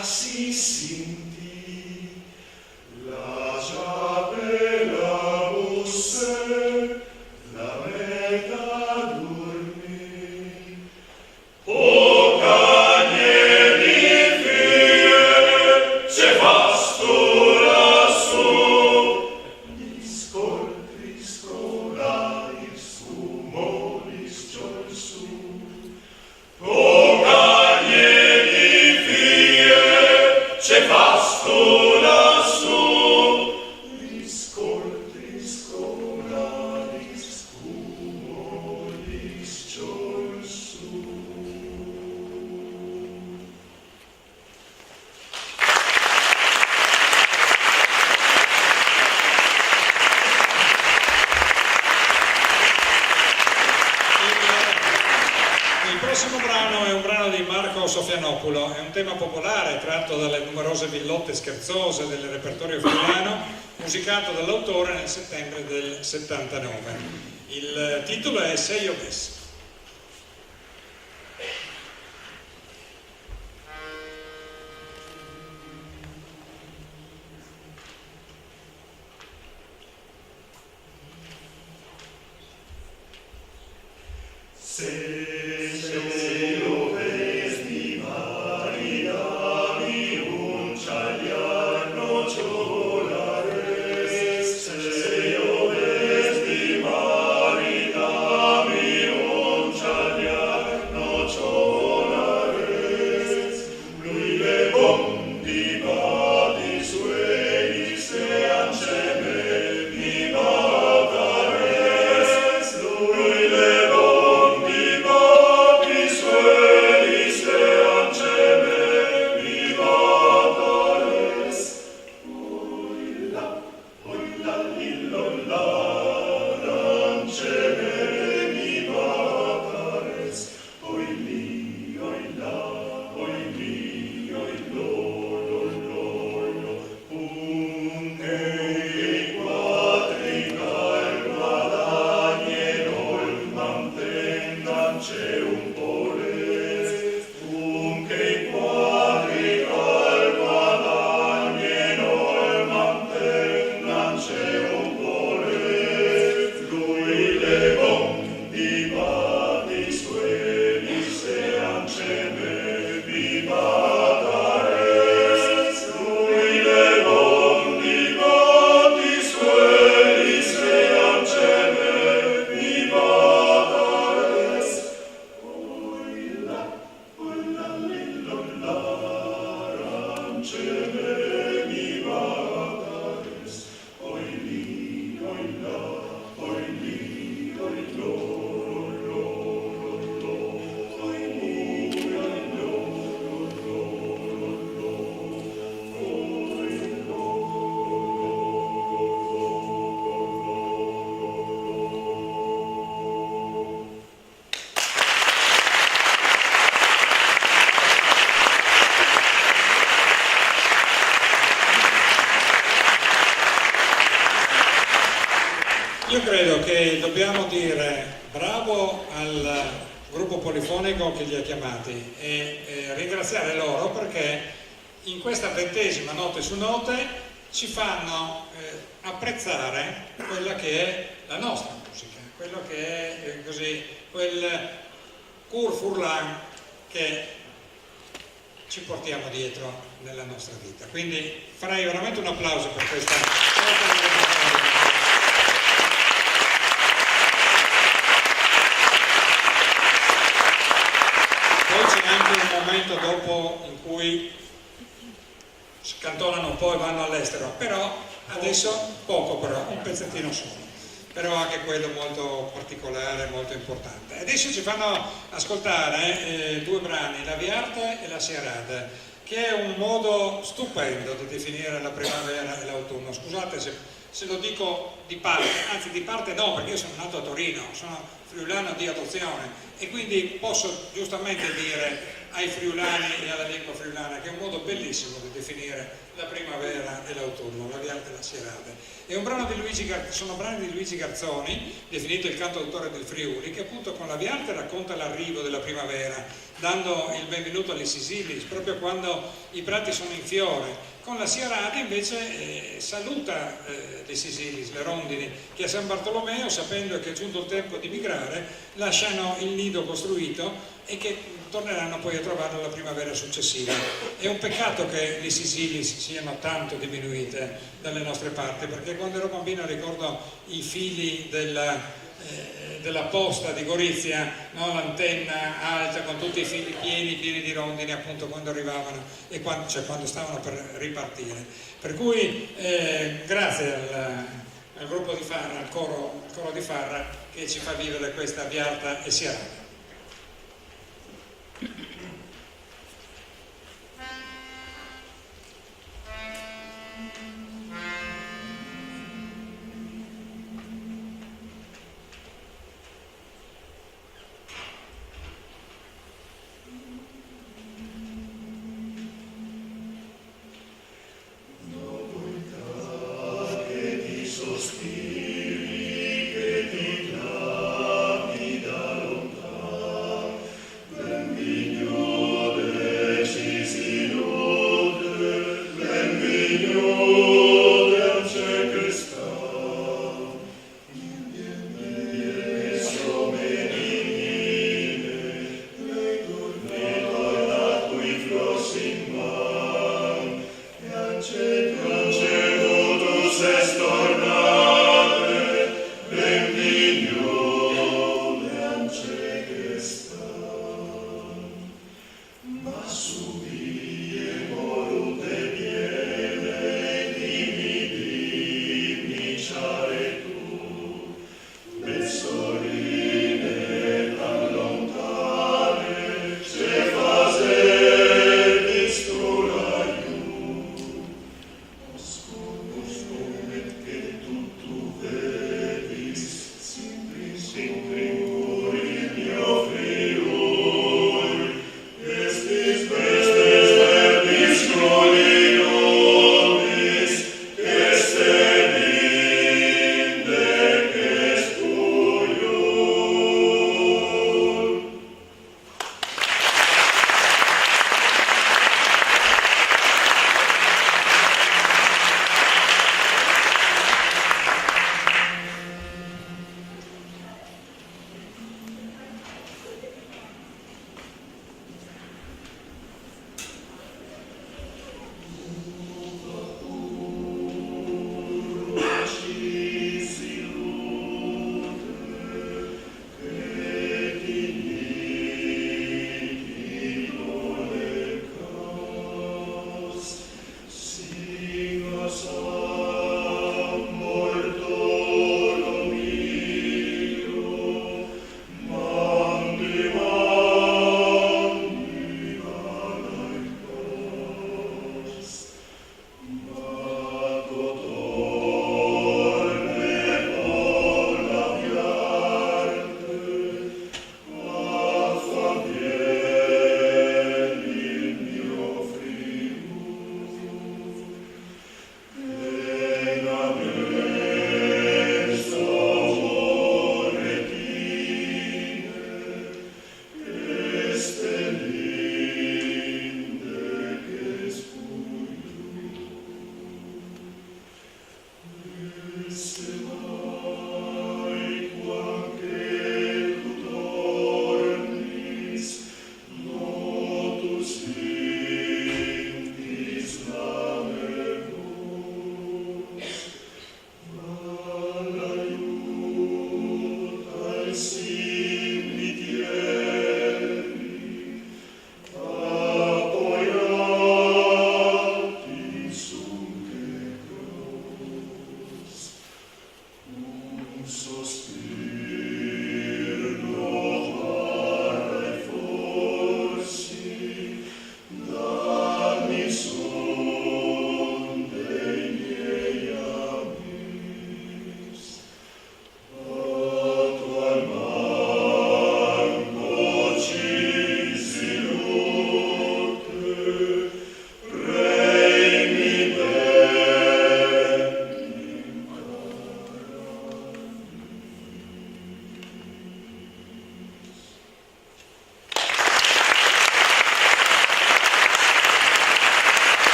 [SPEAKER 8] Si sinti la già
[SPEAKER 1] Il prossimo brano è un brano di Marco Sofianopoulo, è un tema popolare tratto dalle numerose villotte scherzose del repertorio friulano, musicato dall'autore nel settembre del 79. Il titolo è Sei io ves. Io credo che dobbiamo dire bravo al gruppo polifonico che li ha chiamati e ringraziare loro perché in questa 20ª Note su Note ci fanno apprezzare quella che è la nostra musica, quello che è così, quel Kur Furlan che ci portiamo dietro nella nostra vita. Quindi farei veramente un applauso per questa. Poi c'è anche un momento dopo in cui scantonano un po' e vanno all'estero, però adesso poco, però un pezzettino solo, però anche quello molto particolare, molto importante. Adesso ci fanno ascoltare due brani, La Viarte e La Sierade, che è un modo stupendo di definire la primavera e l'autunno. Scusate se lo dico di parte, anzi di parte no, perché io sono nato a Torino, sono friulano di adozione e quindi posso giustamente dire ai friulani e alla lingua friulana che è un modo bellissimo di definire la primavera e l'autunno, La Viarte e La Sierade. È un brano di sono brani di Luigi Garzoni, definito il cantautore del Friuli, che appunto con La Viarte racconta l'arrivo della primavera, dando il benvenuto alle Sisilis, proprio quando i prati sono in fiore. Con La Sierade invece saluta le Sisilis, le rondini, che a San Bartolomeo, sapendo che è giunto il tempo di migrare, lasciano il nido costruito e che torneranno poi a trovarlo la primavera successiva. È un peccato che le Sisilis siano tanto diminuite dalle nostre parti, perché quando ero bambino ricordo i fili della posta di Gorizia, no? L'antenna alta con tutti i fili pieni di rondini appunto quando arrivavano e quando stavano per ripartire. Per cui grazie al gruppo di Farra, al coro di Farra, che ci fa vivere questa Viarta e Sierrata.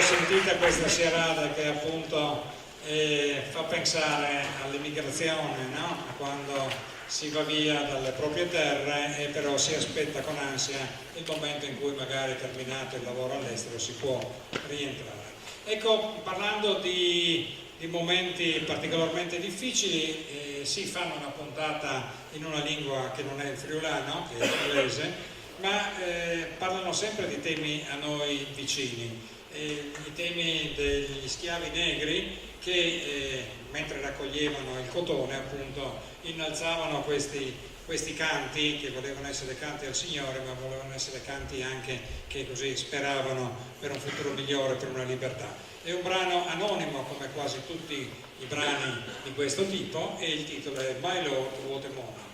[SPEAKER 1] sentita questa sierrata che appunto fa pensare all'immigrazione, no? Quando si va via dalle proprie terre e però si aspetta con ansia il momento in cui magari terminato il lavoro all'estero si può rientrare. Ecco, parlando di momenti particolarmente difficili, si fanno una puntata in una lingua che non è il friulano, che è l'inglese, ma parlano sempre di temi a noi vicini, i temi degli schiavi negri che mentre raccoglievano il cotone appunto innalzavano questi canti che volevano essere canti al Signore, ma volevano essere canti anche che così speravano per un futuro migliore, per una libertà. È un brano anonimo come quasi tutti i brani di questo tipo e il titolo è My Lord What a Moment.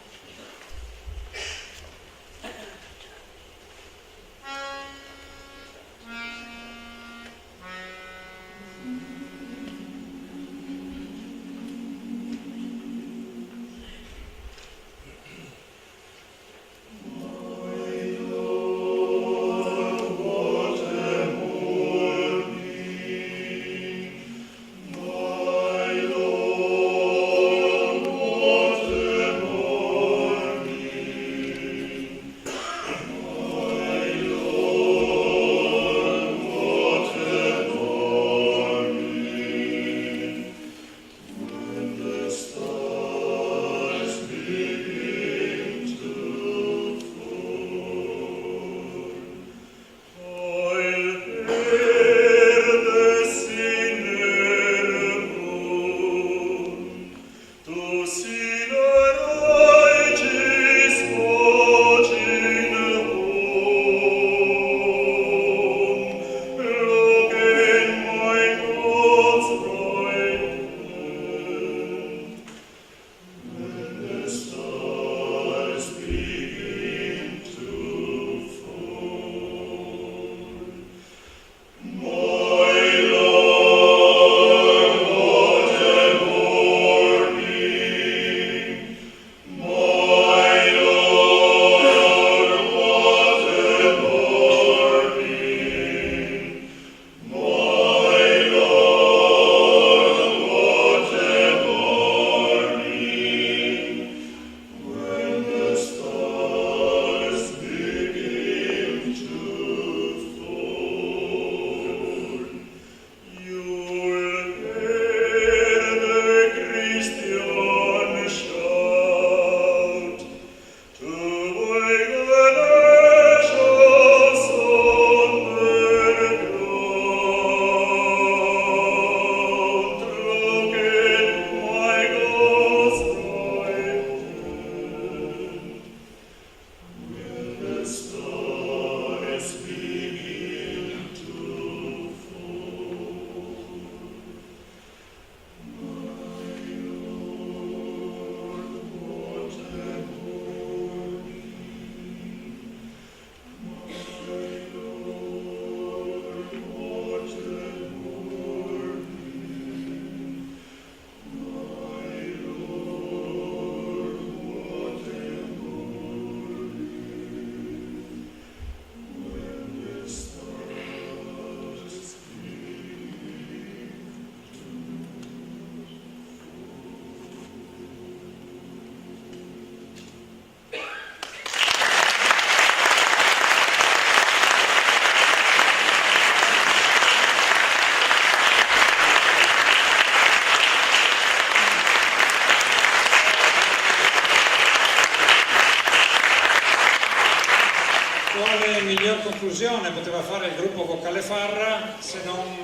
[SPEAKER 1] Quale miglior conclusione poteva fare il gruppo vocale Farra se non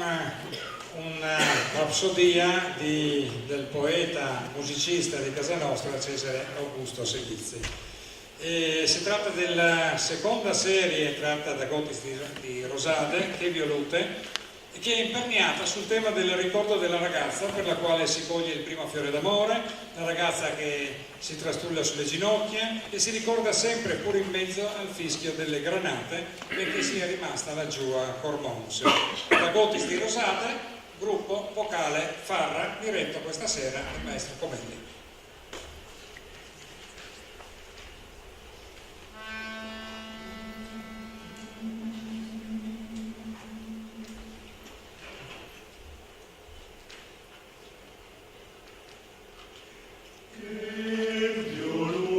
[SPEAKER 1] una rapsodia del poeta musicista di casa nostra Cesare Augusto Segizzi. Si tratta della seconda serie tratta da Gotis di Rosade, che Violute, che è imperniata sul tema del ricordo della ragazza per la quale si coglie il primo fiore d'amore, la ragazza che si trastulla sulle ginocchia e si ricorda sempre, pur in mezzo al fischio delle granate, perché sia rimasta laggiù a Cormons. Da Gotis di Rosade, gruppo vocale Farra, diretto questa sera dal maestro Comendi.
[SPEAKER 8] Che Dio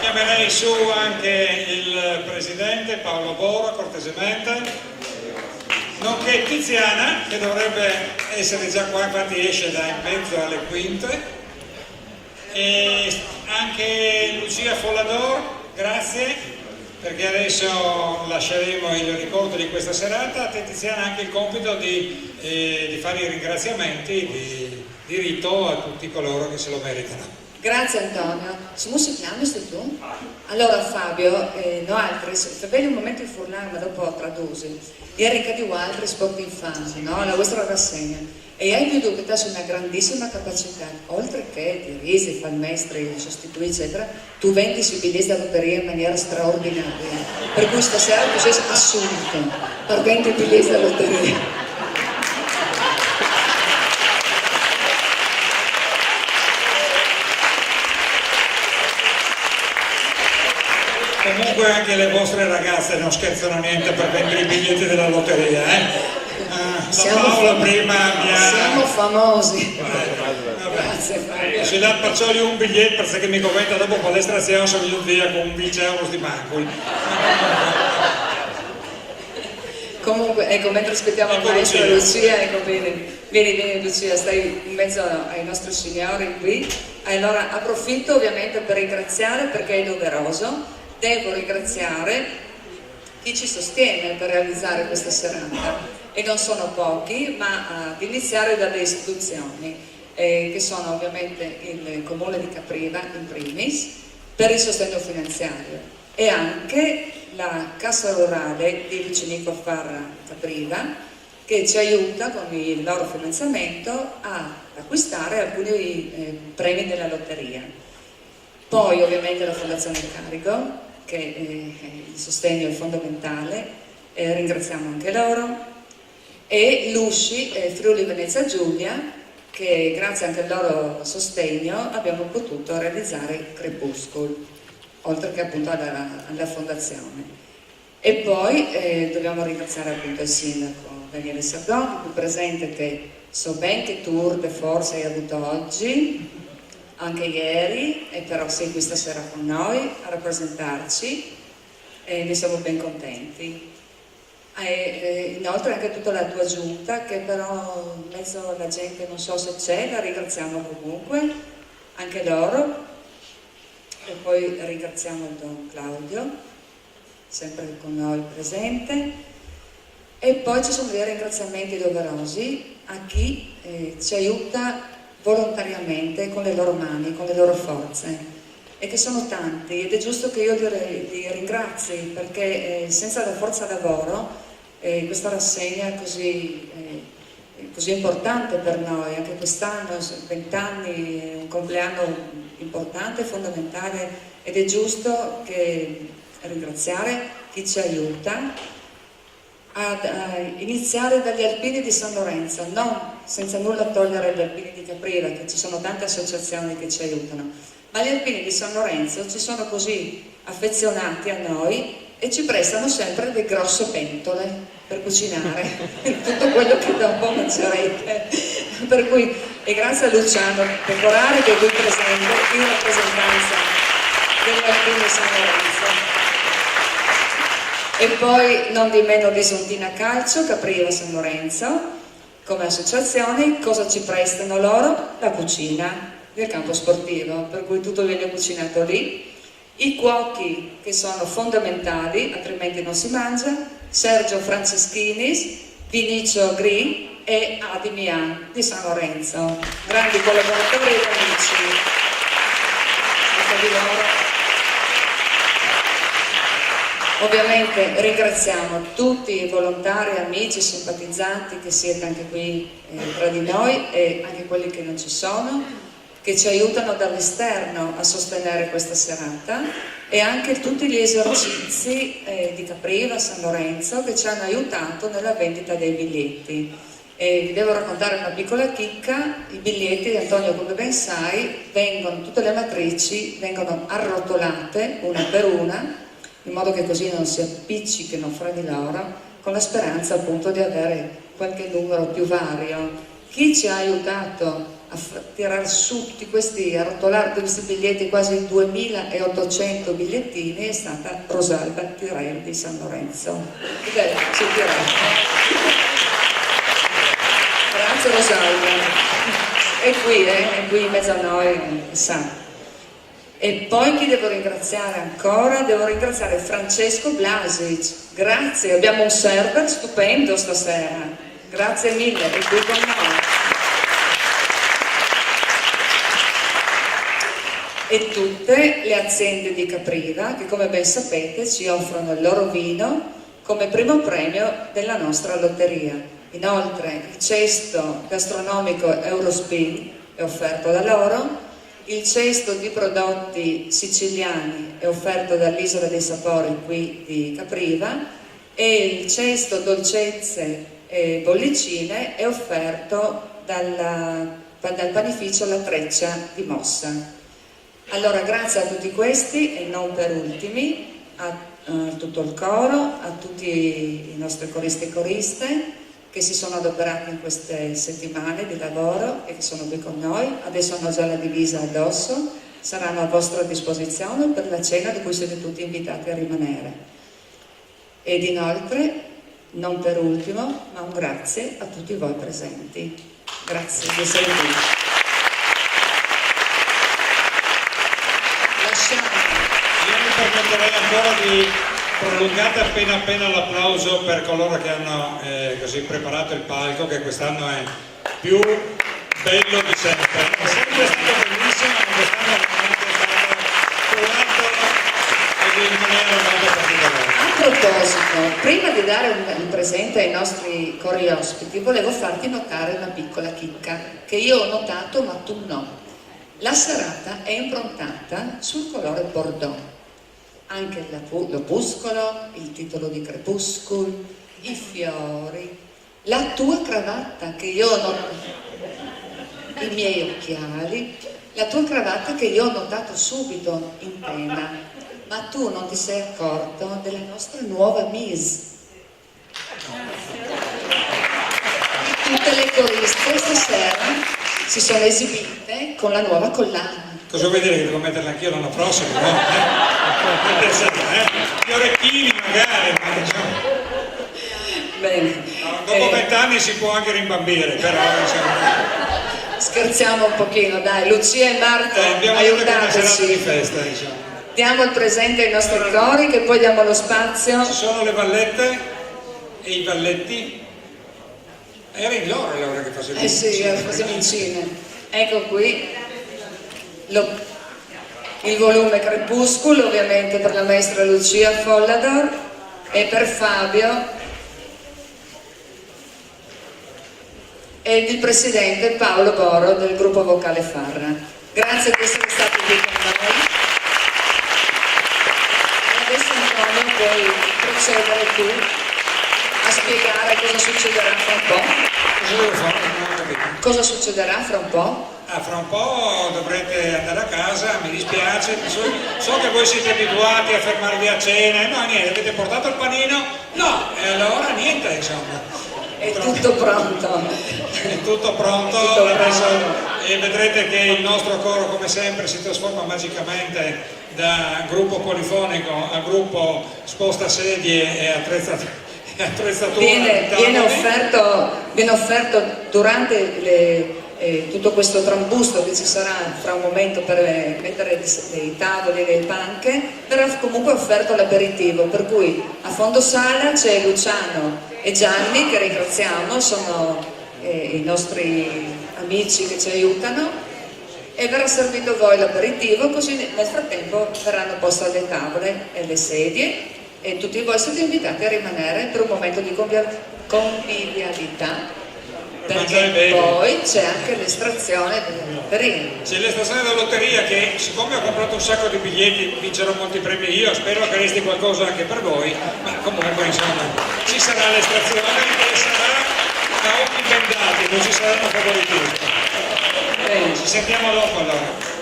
[SPEAKER 1] Chiamerei su anche il presidente Paolo Bora, cortesemente, nonché Tiziana, che dovrebbe essere già qua, infatti esce da in mezzo alle quinte, e anche Lucia Follador, grazie, perché adesso lasceremo il ricordo di questa serata. A te, Tiziana, anche il compito di fare i ringraziamenti di rito a tutti coloro che se lo meritano.
[SPEAKER 2] Grazie Antonio. Come si chiama tu? Allora Fabio, noi altri, sapete un momento di furlare, ma dopo tradusi. Ieri anche di altri sport infanti, no? La vostra rassegna. E hai veduto che tu hai una grandissima capacità, oltre che di risi, palmestri, sostituti, eccetera, tu vendi sui biglietti da lotteria in maniera straordinaria. Per cui stasera tu sei assunto per vendere i biglietti da lotteria.
[SPEAKER 1] Comunque anche le vostre ragazze non scherzano niente per vendere i biglietti della lotteria, Paola prima mi ha...
[SPEAKER 2] Siamo famosi.
[SPEAKER 1] Grazie Fabio. Se dà Pazzoli un biglietto perché mi commenta dopo palestra siamo io via con 20 euro di mancoli.
[SPEAKER 2] Comunque, ecco, mentre aspettiamo il maestro Lucia, ecco, vieni Lucia, stai in mezzo ai nostri signori qui. Allora approfitto ovviamente per ringraziare, perché è doveroso. Devo ringraziare chi ci sostiene per realizzare questa serata, e non sono pochi, ma ad iniziare dalle istituzioni, che sono ovviamente il Comune di Capriva in primis, per il sostegno finanziario, e anche la Cassa Rurale di Vicinico Farra Capriva, che ci aiuta con il loro finanziamento a acquistare alcuni premi della lotteria. Poi ovviamente la Fondazione Carico, che il sostegno è fondamentale, ringraziamo anche loro, e l'USCI Friuli Venezia Giulia, che grazie anche al loro sostegno abbiamo potuto realizzare Crepuscolo, oltre che appunto alla fondazione. E poi dobbiamo ringraziare appunto il sindaco Daniele Sardoni, qui presente, che so ben che tour de force hai avuto oggi, anche ieri, e però sei qui stasera con noi a rappresentarci, e ne siamo ben contenti. Inoltre anche tutta la tua giunta, che però in mezzo alla gente non so se c'è, la ringraziamo comunque, anche loro, e poi ringraziamo il Don Claudio, sempre con noi presente. E poi ci sono dei ringraziamenti doverosi a chi ci aiuta volontariamente con le loro mani, con le loro forze, e che sono tanti, ed è giusto che io li ringrazi, perché senza la forza lavoro questa rassegna così importante per noi, anche quest'anno, 20 anni, è un compleanno importante, fondamentale, ed è giusto che ringraziare chi ci aiuta a iniziare dagli alpini di San Lorenzo, non senza nulla togliere agli alpini di Capriva, che ci sono tante associazioni che ci aiutano, ma gli alpini di San Lorenzo ci sono così affezionati a noi e ci prestano sempre delle grosse pentole per cucinare tutto quello che dopo mangerete. Per cui, e grazie a Luciano Pecorari che è qui presente in rappresentanza degli alpini di San Lorenzo. E poi non di meno Bisontina Calcio, Capriva San Lorenzo, come associazioni. Cosa ci prestano loro? La cucina del campo sportivo, per cui tutto viene cucinato lì. I cuochi, che sono fondamentali, altrimenti non si mangia, Sergio Franceschinis, Vinicio Gri e Adi Mian di San Lorenzo, grandi collaboratori e amici. Di loro. Ovviamente ringraziamo tutti i volontari, amici, simpatizzanti che siete anche qui tra di noi, e anche quelli che non ci sono, che ci aiutano dall'esterno a sostenere questa serata, e anche tutti gli esercizi di Capriva, San Lorenzo, che ci hanno aiutato nella vendita dei biglietti. E vi devo raccontare una piccola chicca: i biglietti, Antonio, come ben sai, tutte le matrici vengono arrotolate una per una, in modo che così non si appiccichino fra di loro, con la speranza appunto di avere qualche numero più vario. Chi ci ha aiutato a tirare su tutti questi, arrotolare questi biglietti, quasi 2800 bigliettini, è stata Rosalba Tirel di San Lorenzo. Grazie Rosalba, è qui in mezzo a noi, sa. E poi chi devo ringraziare ancora? Devo ringraziare Francesco Blasic, grazie, abbiamo un server stupendo stasera, grazie mille, è qui con noi. E tutte le aziende di Capriva che, come ben sapete, ci offrono il loro vino come primo premio della nostra lotteria. Inoltre il cesto gastronomico Eurospin è offerto da loro, il cesto di prodotti siciliani è offerto dall'Isola dei Sapori qui di Capriva, e il cesto dolcezze e bollicine è offerto dal panificio La Treccia di Mossa. Allora, grazie a tutti questi, e non per ultimi, a tutto il coro, a tutti i nostri coristi e coriste che si sono adoperati in queste settimane di lavoro e che sono qui con noi. Adesso hanno già la divisa addosso, saranno a vostra disposizione per la cena, di cui siete tutti invitati a rimanere. Ed inoltre, non per ultimo, ma un grazie a tutti voi presenti. Grazie di essere qui.
[SPEAKER 1] Io mi permetterei ancora di prolungate appena l'applauso per coloro che hanno così preparato il palco, che quest'anno è più bello di sempre. È sempre stato bellissimo, ma quest'anno veramente è stato curato in maniera molto particolare.
[SPEAKER 2] A proposito, prima di dare un presente ai nostri cori ospiti, volevo farti notare una piccola chicca che io ho notato ma tu no. La serata è improntata sul colore bordeaux. Anche l'opuscolo, il titolo di Crepuscolo, i fiori, la tua cravatta che io ho notato, i miei occhiali, la tua cravatta che io ho notato subito in tema, ma tu non ti sei accorto della nostra nuova Miss. Tutte le coriste stasera si sono esibite con la nuova collana.
[SPEAKER 1] Cosa vuoi dire, che devo metterla anch'io l'anno prossimo? No? Gli orecchini magari, ma diciamo.
[SPEAKER 2] Bene.
[SPEAKER 1] No, dopo 20 anni si può anche rimbambire, però diciamo.
[SPEAKER 2] Scherziamo un pochino, dai, Lucia e Marco,
[SPEAKER 1] abbiamo detto che è una serata di
[SPEAKER 2] aiutateci.
[SPEAKER 1] festa, diciamo.
[SPEAKER 2] Diamo il presente ai nostri cori, che poi diamo lo spazio.
[SPEAKER 1] Ci sono le vallette? e i Valletti. Era in loro allora che faceva
[SPEAKER 2] Eh sì, facciamo insieme. Ecco qui il volume Crepuscolo, ovviamente per la maestra Lucia Follador, e per Fabio e il presidente Paolo Boro del gruppo vocale Farra. Grazie di essere stati qui con noi. E adesso Antonio puoi procedere tu a spiegare cosa succederà fra un po'.
[SPEAKER 1] Cosa devo fare? Non ho capito.
[SPEAKER 2] Cosa succederà fra un po'?
[SPEAKER 1] Fra un po' dovrete andare a casa, mi dispiace, so che voi siete abituati a fermarvi a cena, no niente, avete portato il panino? No, e allora niente, insomma.
[SPEAKER 2] È tutto pronto.
[SPEAKER 1] È tutto pronto, adesso, e vedrete che il nostro coro come sempre si trasforma magicamente da gruppo polifonico a gruppo sposta sedie e attrezzatura.
[SPEAKER 2] Viene offerto durante tutto questo trambusto che ci sarà fra un momento per mettere dei tavoli e delle panche, verrà comunque offerto l'aperitivo, per cui a fondo sala c'è Luciano e Gianni che ringraziamo, sono i nostri amici che ci aiutano, e verrà servito a voi l'aperitivo, così nel frattempo verranno poste le tavole e le sedie e tutti voi siete invitati a rimanere per un momento di convivialità, perché poi c'è anche l'estrazione della lotteria.
[SPEAKER 1] C'è l'estrazione della lotteria che, siccome ho comprato un sacco di biglietti, vincerò molti premi io, spero che resti qualcosa anche per voi, ma comunque insomma ci sarà l'estrazione e sarà a occhi bendati, non ci saranno favoritismi. Ci sentiamo dopo allora.